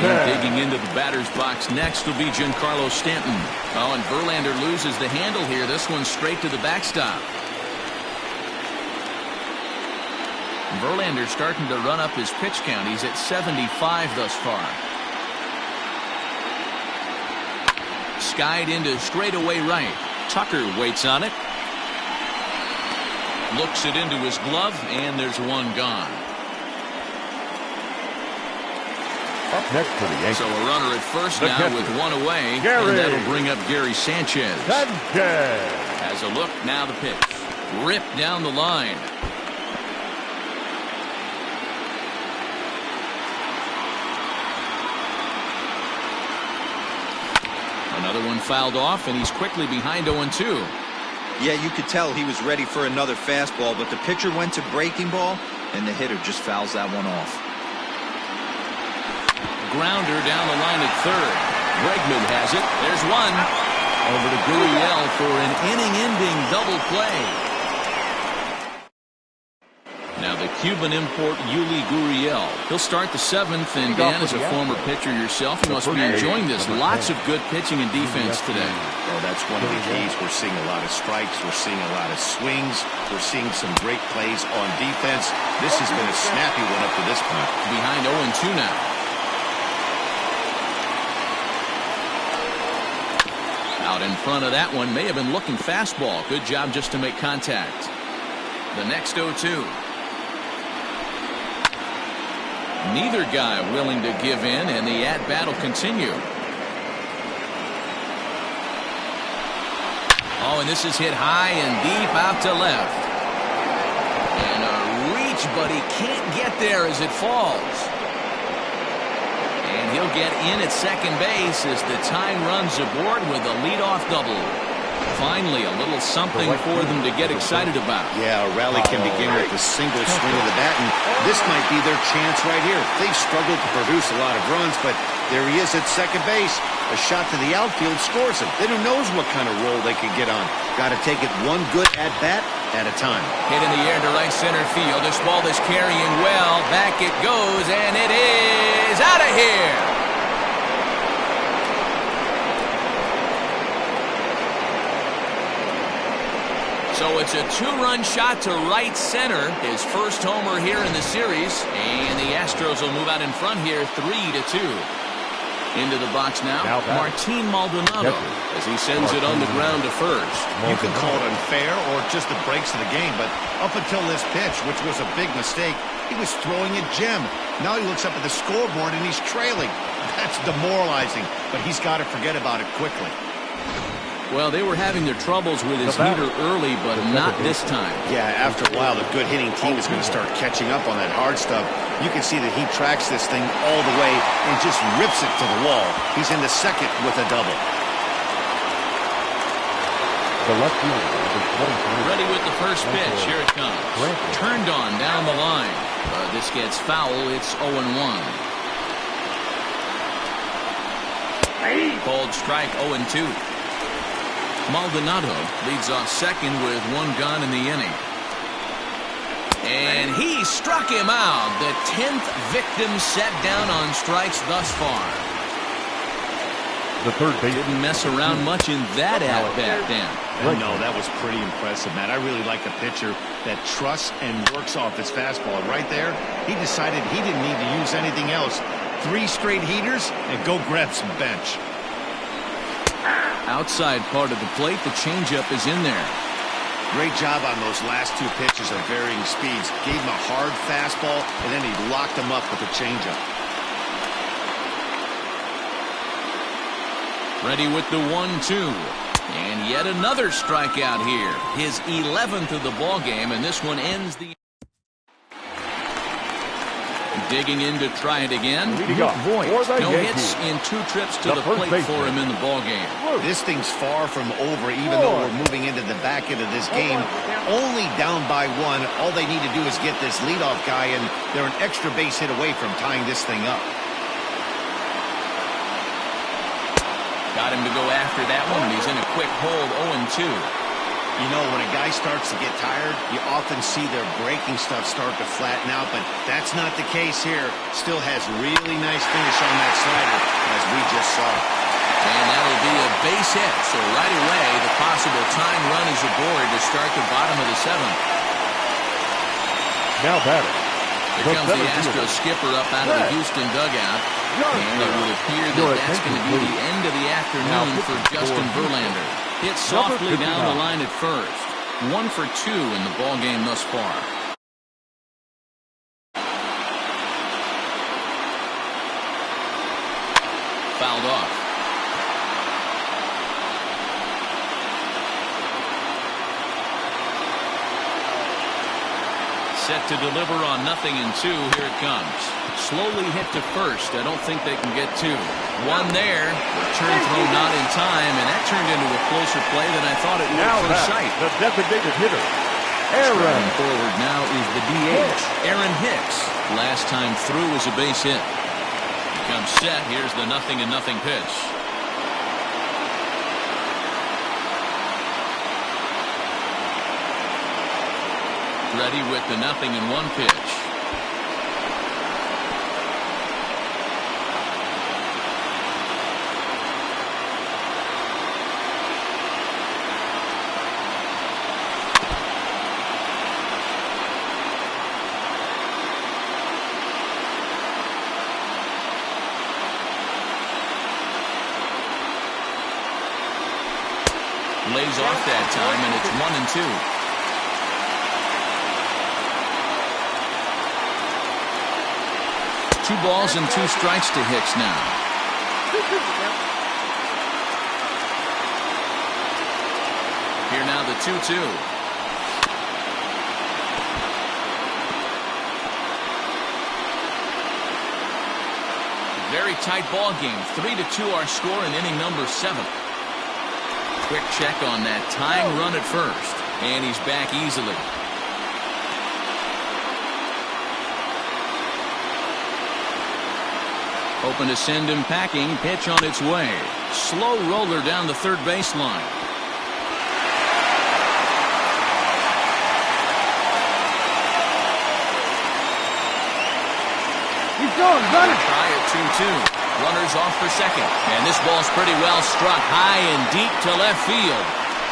And digging into the batter's box next will be Giancarlo Stanton. Oh, and Verlander loses the handle here. This one's straight to the backstop. Verlander starting to run up his pitch count. He's at 75 thus far. Skied into straightaway right. Tucker waits on it. Looks it into his glove, and there's one gone. Up next for the Yankees. So a runner at first The now catcher, with one away. Gary And that'll bring up Gary Sanchez. Sanchez. Has a look, now the pitch. Ripped down the line. Another one fouled off, and he's quickly behind 0-2. Yeah, you could tell he was ready for another fastball, but the pitcher went to breaking ball, and the hitter just fouls that one off. Grounder down the line at third. Bregman has it. There's one. Over to Gurriel for an inning-ending double play. Now the Cuban import Yuli Gurriel. He'll start the seventh, and Dan, as a former pitcher yourself, you must be enjoying this. Lots of good pitching and defense today. Well, that's one of the keys. We're seeing a lot of strikes. We're seeing a lot of swings. We're seeing some great plays on defense. This has been a snappy one up to this point. Behind 0-2 now. Out in front of that one, may have been looking fastball. Good job just to make contact. The next 0-2. Neither guy willing to give in, and the at-bat will continue. Oh, and this is hit high and deep out to left. And a reach, but he can't get there as it falls. And he'll get in at second base as the tying runs aboard with a leadoff double. Finally, a little something for them to get excited about. Yeah, a rally can begin with a single swing of the bat, and this might be their chance right here. They've struggled to produce a lot of runs, but there he is at second base. A shot to the outfield scores him. Then who knows what kind of roll they could get on. Got to take it one good at-bat at a time. Hit in the air to right center field. This ball is carrying well. Back it goes, and it is out of here. So it's a two-run shot to right center. His first homer here in the series. And the Astros will move out in front here 3-2. Into the box now Martin Maldonado as he sends it on the ground to first. You can call it unfair or just the breaks of the game, but up until this pitch, which was a big mistake, he was throwing at Jim. Now he looks up at the scoreboard and he's trailing. That's demoralizing, but he's got to forget about it quickly. Well, they were having their troubles with his heater early, but not this time. Yeah, after a while, the good hitting team is going to start catching up on that hard stuff. You can see that he tracks this thing all the way and just rips it to the wall. He's in the second with a double. The left fielder, ready with the first pitch. Here it comes. Turned on down the line. This gets foul. It's 0-1. Called strike 0-2. Maldonado leads off second with one gone in the inning. And he struck him out. The 10th victim set down on strikes thus far. the third base. Didn't mess around much in that at-bat, Dan. No, that was pretty impressive, Matt. I really like a pitcher that trusts and works off his fastball. Right there, he decided he didn't need to use anything else. 3 straight heaters and go grab some bench. Outside part of the plate, the changeup is in there. Great job on those last 2 pitches at varying speeds. Gave him a hard fastball, and then he locked him up with a changeup. Ready with the 1-2. And yet another strikeout here. His 11th of the ball game, and this one ends the... Digging in to try it again. Leading off for the No Yankees. hits in 2 trips to The the first plate baseman. for him in the ballgame. This thing's far from over, even though we're moving into the back end of this game. Only down by 1. All they need to do is get this leadoff guy, and they're an extra base hit away from tying this thing up. Got him to go after that one, and he's in a quick hold, 0-2. You know, when a guy starts to get tired, you often see their breaking stuff start to flatten out, but that's not the case here. Still has really nice finish on that slider, as we just saw. And that'll be a base hit. So right away, the possible tying run is aboard to start the bottom of the 7th. Now batter. Here comes the Astros skipper up out of the Houston dugout. And it would appear that that's going to be the end of the afternoon for Justin Verlander. Hit softly down the line at first. 1 for 2 in the ballgame thus far. Fouled off. Set to deliver on 0-2. Here it comes. Slowly hit to first. I don't think they can get 2. 1 there. Return throw not in time, and that turned into a closer play than I thought it would Now at first sight. the designated hitter, Aaron. Starting forward now is the DH, Aaron Hicks. Last time through was a base hit. He comes set. Here's the 0-0 pitch. Ready with the 0-1 pitch. Lays off that time, and it's 1-2. 2 balls and 2 strikes to Hicks now. Here now the 2-2. Very tight ball game. 3-2 our score in inning number 7. Quick check on that tying run at first, and he's back easily. Hoping to send him packing. Pitch on its way. Slow roller down the third baseline. He's going, got it. Try at 2-2. Runners off for second. And this ball's pretty well struck high and deep to left field.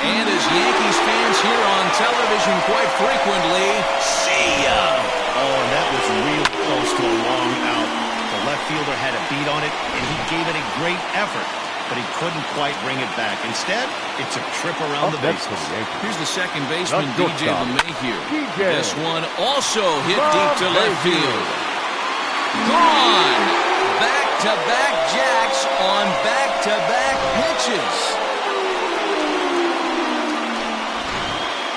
And as Yankees fans hear on television quite frequently, see ya! Oh, that was real close to a long out. The left fielder had a beat on it, and he gave it a great effort, but he couldn't quite bring it back. Instead, it's a trip around the bases. Here's the second baseman, Not DJ shortstop. LeMahieu. DJ. This one also hit deep to left field. Gone! Back-to-back jacks on back-to-back pitches.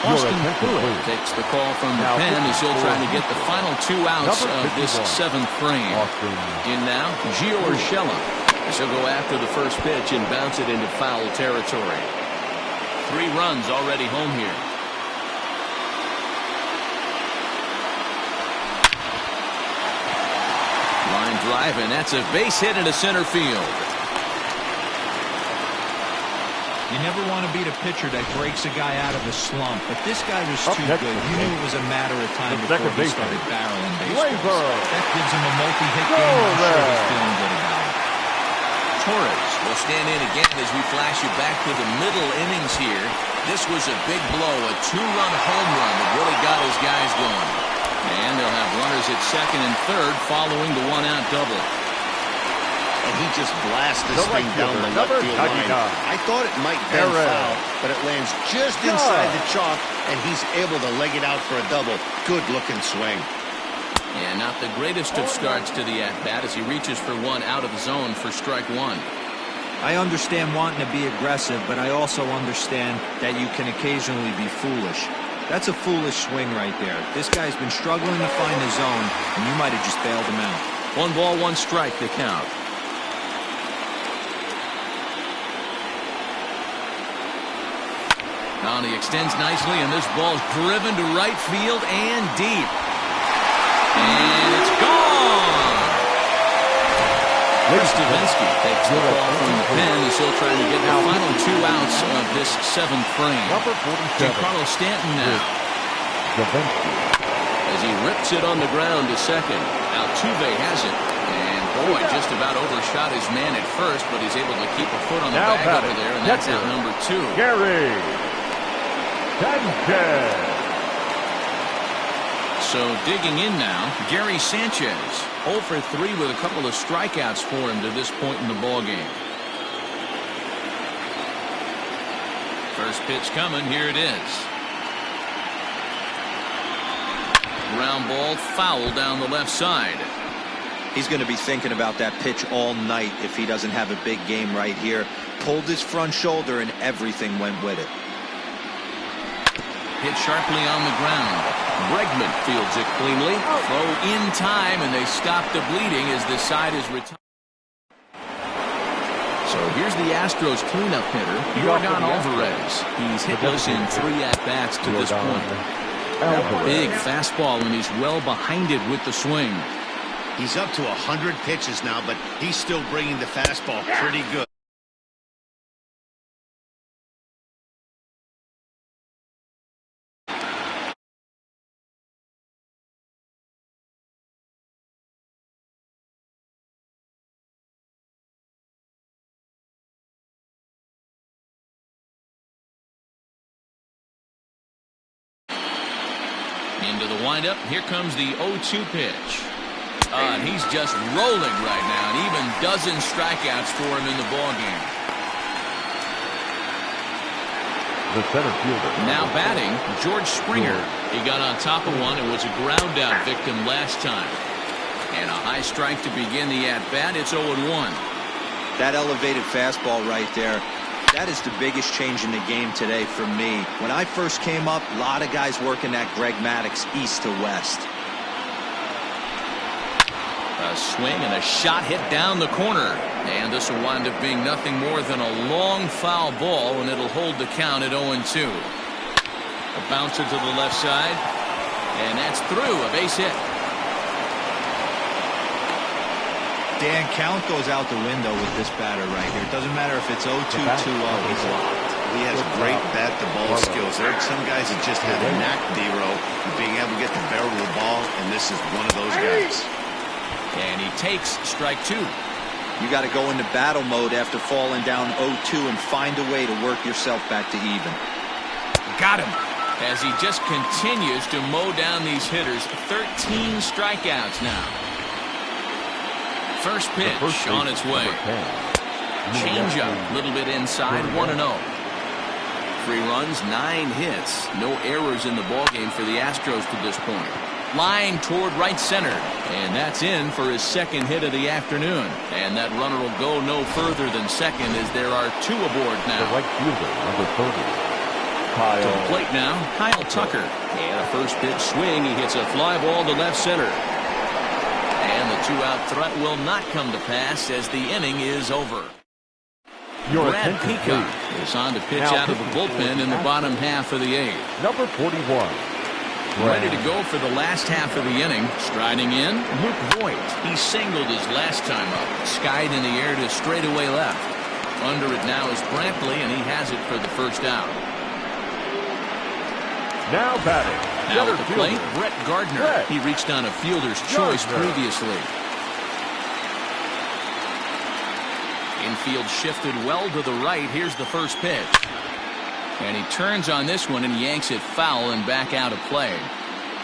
Austin Pruitt takes the call from the Now, pen as he'll try to get the final 2 outs Number of this 51. 7th frame. In now, Gio Urshela. As he'll go after the first pitch and bounce it into foul territory. 3 runs already home here. Line drive, and that's a base hit into center field. You never want to beat a pitcher that breaks a guy out of a slump, but this guy was Up too next good. is You knew it was a matter of time the before second he baseman, started barreling Gleyber. baseballs. That gives him a multi-hit game. I'm sure he's feeling good about it. Torres will stand in again as we flash you back to the middle innings here. This was a big blow, a 2-run home run that really got his guys going. And they'll have runners at second and third following the 1-out double. And he just blasted this The thing right down fielder, the left number field line. 99. I thought it might bend Perez. foul, but it lands just inside the chalk, and he's able to leg it out for a double. Good-looking swing. And not the greatest of starts to the at-bat as he reaches for one out of the zone for strike 1. I understand wanting to be aggressive, but I also understand that you can occasionally be foolish. That's a foolish swing right there. This guy's been struggling to find the zone, and you might have just bailed him out. 1 ball, 1 strike, the count. Now he extends nicely, and this ball's driven to right field and deep. And it's gone! Stavinsky takes the ball from the pen as he'll try to get the final 2 outs of this 7th frame. Number 47. Giancarlo Stanton now. As he rips it on the ground to second. Altuve has it. And boy, just about overshot his man at first, but he's able to keep a foot on the bag over there, and that's out number 2. Gary Sanchez. So digging in now, Gary Sanchez, 0 for 3 with a couple of strikeouts for him to this point in the ballgame. First pitch coming, here it is. Ground ball, foul down the left side. He's going to be thinking about that pitch all night if he doesn't have a big game right here. Pulled his front shoulder and everything went with it. Hit sharply on the ground. Bregman fields it cleanly. Throw in time, and they stop the bleeding as the side is retired. So here's the Astros cleanup hitter, Yordan Alvarez. He's hitless in 3 at-bats to this point. Big fastball, and he's well behind it with the swing. He's up to 100 pitches now, but he's still bringing the fastball pretty good. Into the windup. Here comes the 0-2 pitch. And he's just rolling right now, and even dozen strikeouts for him in the ballgame. The center fielder. Now batting, George Springer. He got on top of one and was a ground out victim last time. And a high strike to begin the at-bat. It's 0-1. That elevated fastball right there, that is the biggest change in the game today for me. When I first came up, a lot of guys working that Greg Maddux east to west. A swing and a shot hit down the corner. And this will wind up being nothing more than a long foul ball, and it'll hold the count at 0-2. A bouncer to the left side. And that's through. A base hit. Dan, count goes out the window with this batter right here. It doesn't matter if it's 0-2, 2-0. He's locked. He has great bat-to-ball skills. There are some guys that just have a knack, D-Row, of being able to get the barrel of the ball, and this is one of those guys. And he takes strike 2. You got to go into battle mode after falling down 0-2 and find a way to work yourself back to even. Got him. As he just continues to mow down these hitters. 13 strikeouts now. First pitch on its way. Changeup, a little bit inside, 1-0. 3 runs, 9 hits. No errors in the ballgame for the Astros to this point. Line toward right center. And that's in for his second hit of the afternoon. And that runner will go no further than second as there are 2 aboard now. The right fielder, number 30. To the plate now, Kyle Tucker. And a first pitch swing. He hits a fly ball to left center. And the 2-out threat will not come to pass as the inning is over. Brad Peacock is on to pitch out of the bullpen in the bottom half of the 8th. Number 41. Ready to go for the last half of the inning. Striding in, Luke Voigt. He singled his last time up. Skied in the air to straightaway left. Under it now is Brantley, and he has it for the first out. Now batting. Now at the plate, Brett Gardner. He reached on a fielder's choice previously. Infield shifted well to the right. Here's the first pitch. And he turns on this one and yanks it foul and back out of play.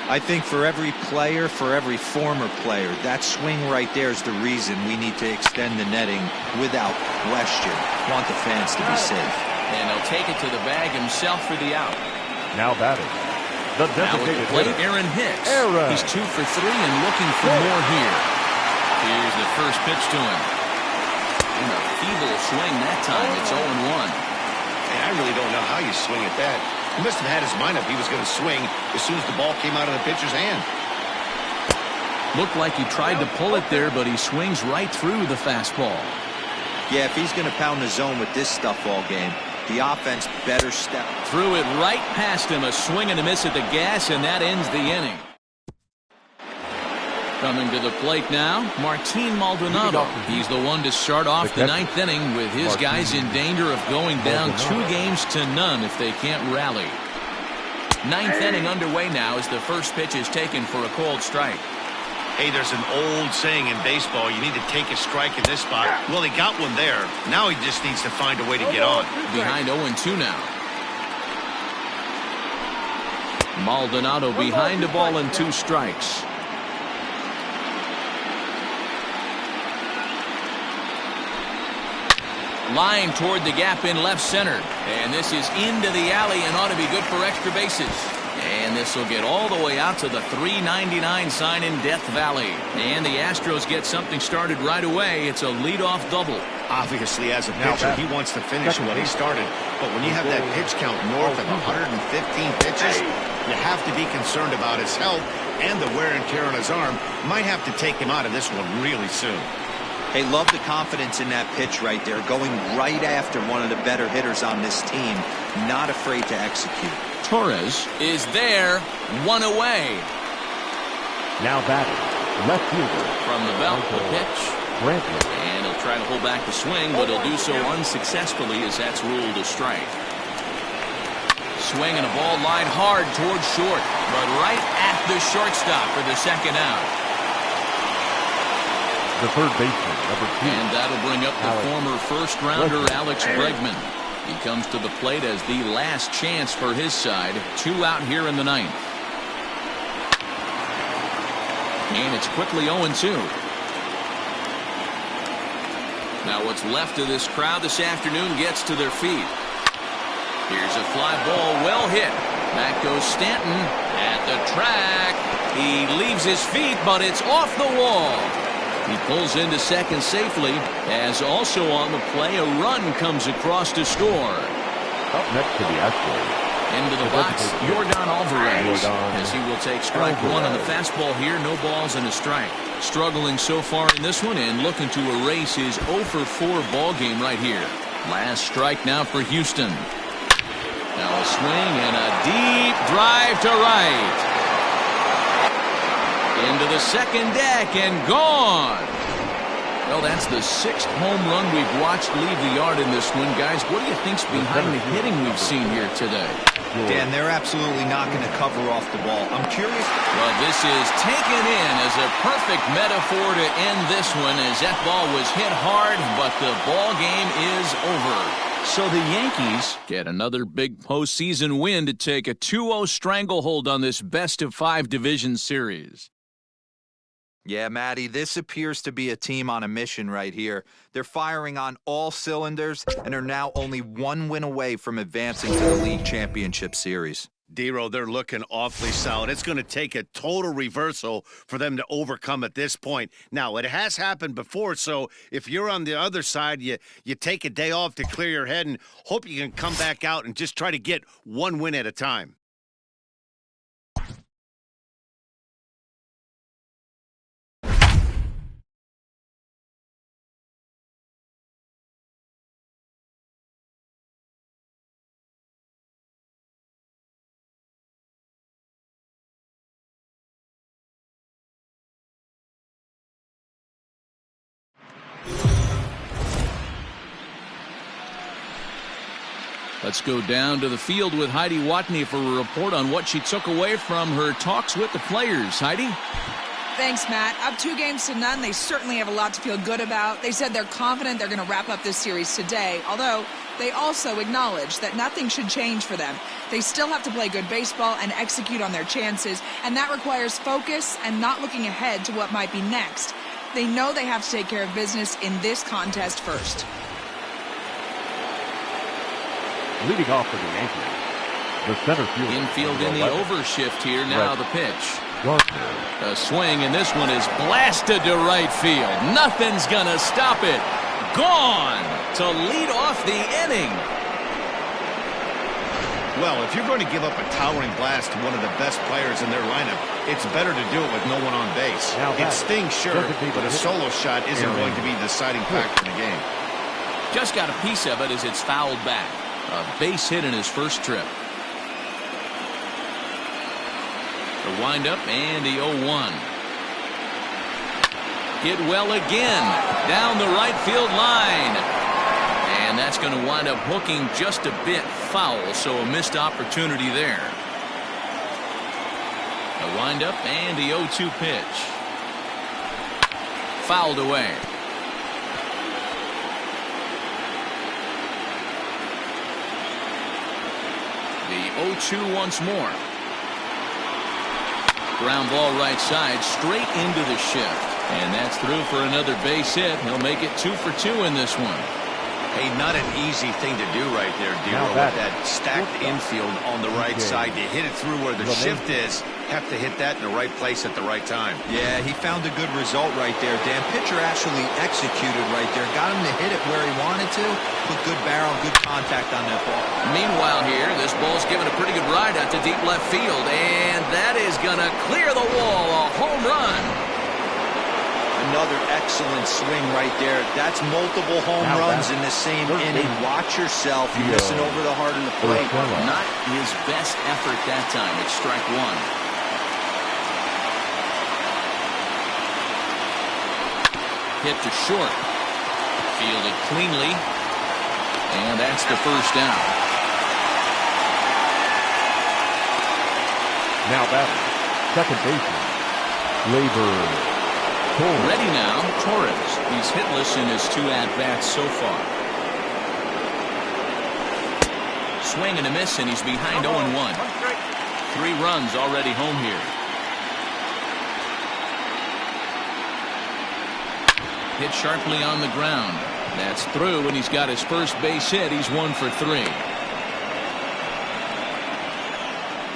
I think for every player, for every former player, that swing right there is the reason we need to extend the netting without question. Want the fans to be safe. And he'll take it to the bag himself for the out. Now batting. The designated plate, hitter, Aaron Hicks. Aaron. He's 2 for 3 and looking for more here. Here's the first pitch to him. And a feeble swing that time. It's 0-1. I really don't know how you swing at that. He must have had his mind up he was going to swing as soon as the ball came out of the pitcher's hand. Looked like he tried to pull it there, but he swings right through the fastball. Yeah, if he's going to pound the zone with this stuff all game, the offense better step. Threw it right past him, a swing and a miss at the gas, and that ends the inning. Coming to the plate now, Martin Maldonado. He's the one to start off the ninth inning with his guys in danger of going down 2-0 if they can't rally. Ninth inning underway now as the first pitch is taken for a called strike. Hey, there's an old saying in baseball, you need to take a strike in this spot. Well, he got one there. Now he just needs to find a way to get on. Behind 0-2 now. Maldonado behind a ball and 2 strikes. Line toward the gap in left center. And this is into the alley and ought to be good for extra bases. And this will get all the way out to the 399 sign in Death Valley. And the Astros get something started right away. It's a leadoff double. Obviously, as a pitcher, he wants to finish what he started. But when you have that pitch count north of 115 pitches, you have to be concerned about his health and the wear and tear on his arm. Might have to take him out of this one really soon. Hey, love the confidence in that pitch right there, going right after one of the better hitters on this team, not afraid to execute. Torres is there, 1 away. Now batting, left fielder. From the belt, the pitch. Brantley. And he'll try to hold back the swing, but he'll do so unsuccessfully as that's ruled a strike. Swing and a ball line hard towards short, but right at the shortstop for the second out. The third baseman, number 2. And that'll bring up the former first-rounder Alex Bregman. He comes to the plate as the last chance for his side. 2 out here in the ninth. And it's quickly 0-2. Now what's left of this crowd this afternoon gets to their feet. Here's a fly ball, well hit. Back goes Stanton at the track. He leaves his feet, but it's off the wall. He pulls into second safely, as also on the play a run comes across to score. Up next to the Astros. Into the box, Yordan Alvarez, as he will take strike 1 on the fastball here. No balls and a strike. Struggling so far in this one and looking to erase his 0-for-4 ball game right here. Last strike now for Houston. Now a swing and a deep drive to right. Into the second deck and gone. Well, that's the 6th home run we've watched leave the yard in this one. Guys, what do you think's behind the hitting we've seen here today? Dan, they're absolutely not going to cover off the ball. I'm curious. Well, this is taken in as a perfect metaphor to end this one, as that ball was hit hard, but the ball game is over. So the Yankees get another big postseason win to take a 2-0 stranglehold on this best-of-5 division series. Yeah, Matty, this appears to be a team on a mission right here. They're firing on all cylinders and are now only 1 win away from advancing to the league championship series. D-Row, they're looking awfully solid. It's going to take a total reversal for them to overcome at this point. Now, it has happened before, so if you're on the other side, you take a day off to clear your head and hope you can come back out and just try to get 1 win at a time. Let's go down to the field with Heidi Watney for a report on what she took away from her talks with the players. Heidi? Thanks, Matt. Up 2-0. They certainly have a lot to feel good about. They said they're confident they're going to wrap up this series today, although they also acknowledge that nothing should change for them. They still have to play good baseball and execute on their chances, and that requires focus and not looking ahead to what might be next. They know they have to take care of business in this contest first. Leading off for the Yankees, the center fielder. Infield in the overshift here. Now the pitch. Gardner. A swing, and this one is blasted to right field. Nothing's going to stop it. Gone to lead off the inning. well. If you're going to give up a towering blast to one of the best players in their lineup, it's better to do it with no one on base. It stings, sure, but a solo shot isn't going to be the deciding factor in the game. Just got a piece of it as it's fouled back. A base hit in his first trip. The windup and the 0-1. Hit well again down the right field line. And that's going to wind up hooking just a bit foul, so a missed opportunity there. The windup and the 0-2 pitch. Fouled away. The 0-2 once more. Ground ball right side, straight into the shift. And that's through for another base hit. He'll make it 2 for 2 in this one. Hey, not an easy thing to do right there, Dero, with that stacked infield on the right side. To hit it through where the shift is, have to hit that in the right place at the right time. Yeah, he found a good result right there, Dan. Pitcher actually executed right there. Got him to hit it where he wanted to. Put good barrel, good contact on that ball. Meanwhile here, this ball's given a pretty good ride out to deep left field. And that is going to clear the wall. A home run. Another excellent swing right there. That's multiple home runs in the same inning. Watch yourself. You're missing over the heart of the plate. Not his best effort that time. It's strike one. Hit to short. Fielded cleanly. And that's the first down. Now batting, second baseman, Gleyber Torres. Ready now, Torres. He's hitless in his 2 at-bats so far. Swing and a miss, and he's behind 0-1. 3 runs already home here. Hit sharply on the ground. That's through, and he's got his first base hit. He's 1 for 3.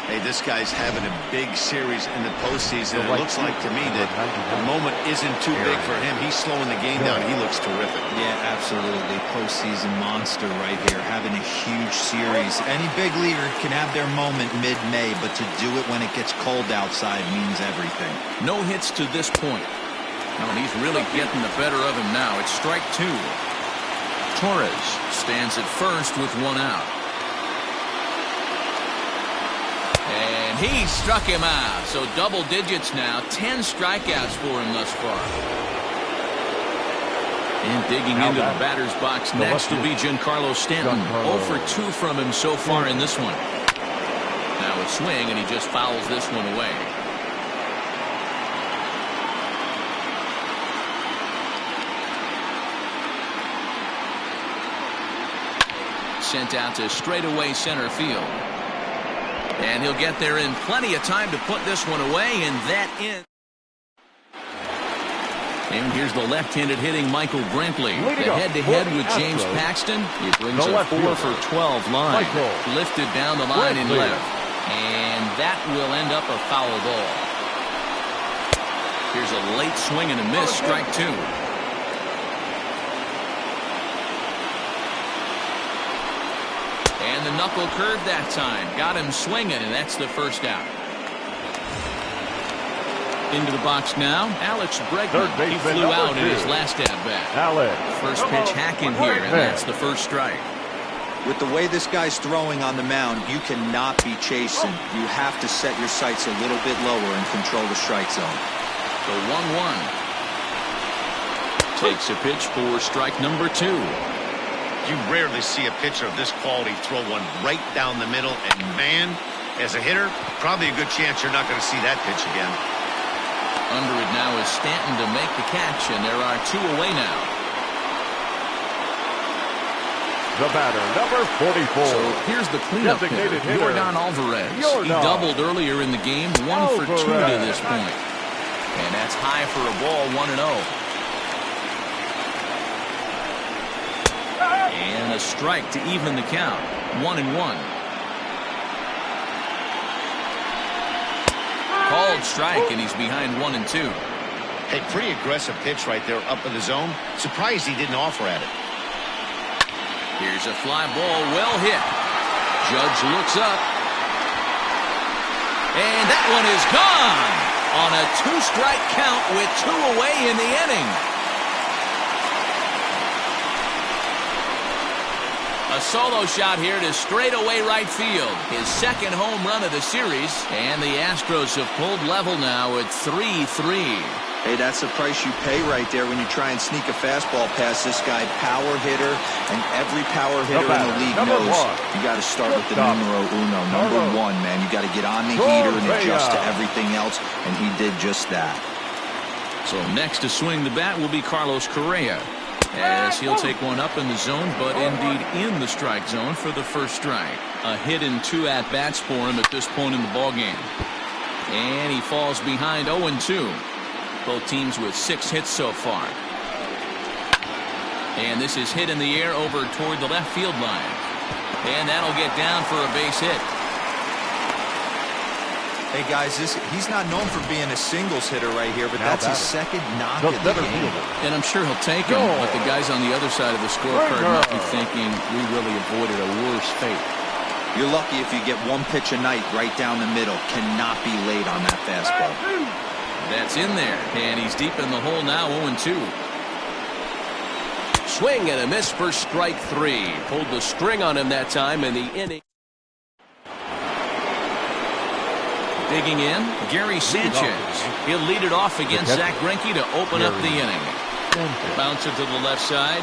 Hey, this guy's having a big series in the postseason. It looks like to me that the moment isn't too big for him. He's slowing the game down. He looks terrific. Yeah, absolutely. Postseason monster right here. Having a huge series. Any big leaguer can have their moment mid-May, but to do it when it gets cold outside means everything. No hits to this point. No, and he's really getting the better of him now. It's strike 2. Torres stands at first with 1 out. And he struck him out. So double digits now. 10 strikeouts for him thus far. And digging into the batter's box next will be Giancarlo Stanton. 0 for 2 from him so far in this one. Now a swing, and he just fouls this one away. Sent out to straightaway center field. And he'll get there in plenty of time to put this one away, and that ends. And here's the left-handed hitting Michael Brantley. The head-to-head with James Paxton. He brings a 4 for 12 line. Lifted down the line in left. And that will end up a foul ball. Here's a late swing and a miss, strike 2. And the knuckle curve that time. Got him swinging, and that's the first out. Into the box now, Alex Bregman. He flew out in his last at-bat. First pitch hacking here, and that's the first strike. With the way this guy's throwing on the mound, you cannot be chasing. You have to set your sights a little bit lower and control the strike zone. The 1-1. Takes a pitch for strike number 2. You rarely see a pitcher of this quality throw one right down the middle, and man, as a hitter, probably a good chance you're not going to see that pitch again. Under it now is Stanton to make the catch, and there are 2 away now. The batter, number 44. So here's the cleanup hitter, Yordan Alvarez. He doubled earlier in the game, 1 for 2 to this point. And that's high for a ball, 1-0. And a strike to even the count. 1-1. Called strike, and he's behind 1-2. Hey, pretty aggressive pitch right there up in the zone. Surprised he didn't offer at it. Here's a fly ball, well hit. Judge looks up. And that one is gone on a 2-strike count with 2 away in the inning. A solo shot here to straightaway right field. His second home run of the series. And the Astros have pulled level now at 3-3. Hey, that's the price you pay right there when you try and sneak a fastball past this guy. Power hitter, and every power hitter in the league knows you got to start with the numero uno, number 1, man. You got to get on the heater and adjust to everything else, and he did just that. So next to swing the bat will be Carlos Correa, as he'll take one up in the zone, but indeed in the strike zone for the first strike. A hit and 2 at-bats for him at this point in the ballgame. And he falls behind 0-2. Both teams with 6 hits so far. And this is hit in the air over toward the left field line. And that'll get down for a base hit. Hey, guys, he's not known for being a singles hitter right here, but that's his second knock of the game. And I'm sure he'll take him, but the guys on the other side of the scorecard must be thinking we really avoided a worse fate. You're lucky if you get 1 pitch a night right down the middle. Cannot be late on that fastball. That's in there, and he's deep in the hole now, 0-2. Swing and a miss for strike 3. Pulled the string on him that time in the inning. Digging in, Gary Sanchez. He'll lead it off against Zach Greinke to open up the inning. Bounce it to the left side.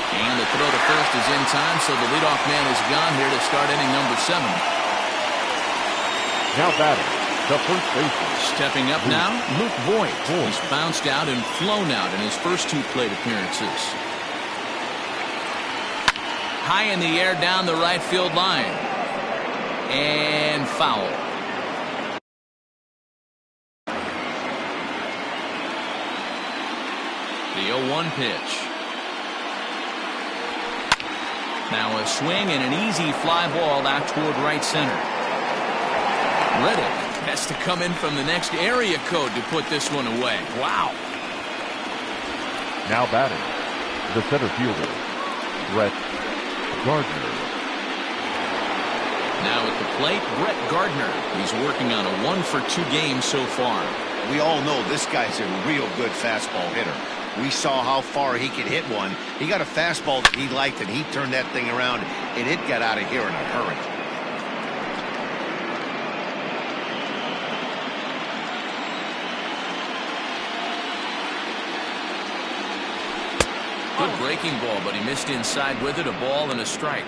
And the throw to first is in time, so the leadoff man is gone here to start inning number 7. Now batting, the first baseman. Stepping up now, Luke Voit. He's bounced out and flown out in his first 2 plate appearances. High in the air down the right field line. And foul. The 0-1 pitch. Now a swing and an easy fly ball out toward right center. Reddick has to come in from the next area code to put this one away. Wow. Now batting, the center fielder, Brett Gardner. Now at the plate, Brett Gardner. He's working on a 1-for-2 game so far. We all know this guy's a real good fastball hitter. We saw how far he could hit one. He got a fastball that he liked, and he turned that thing around, and it got out of here in a hurry. Good breaking ball, but he missed inside with it, a ball and a strike.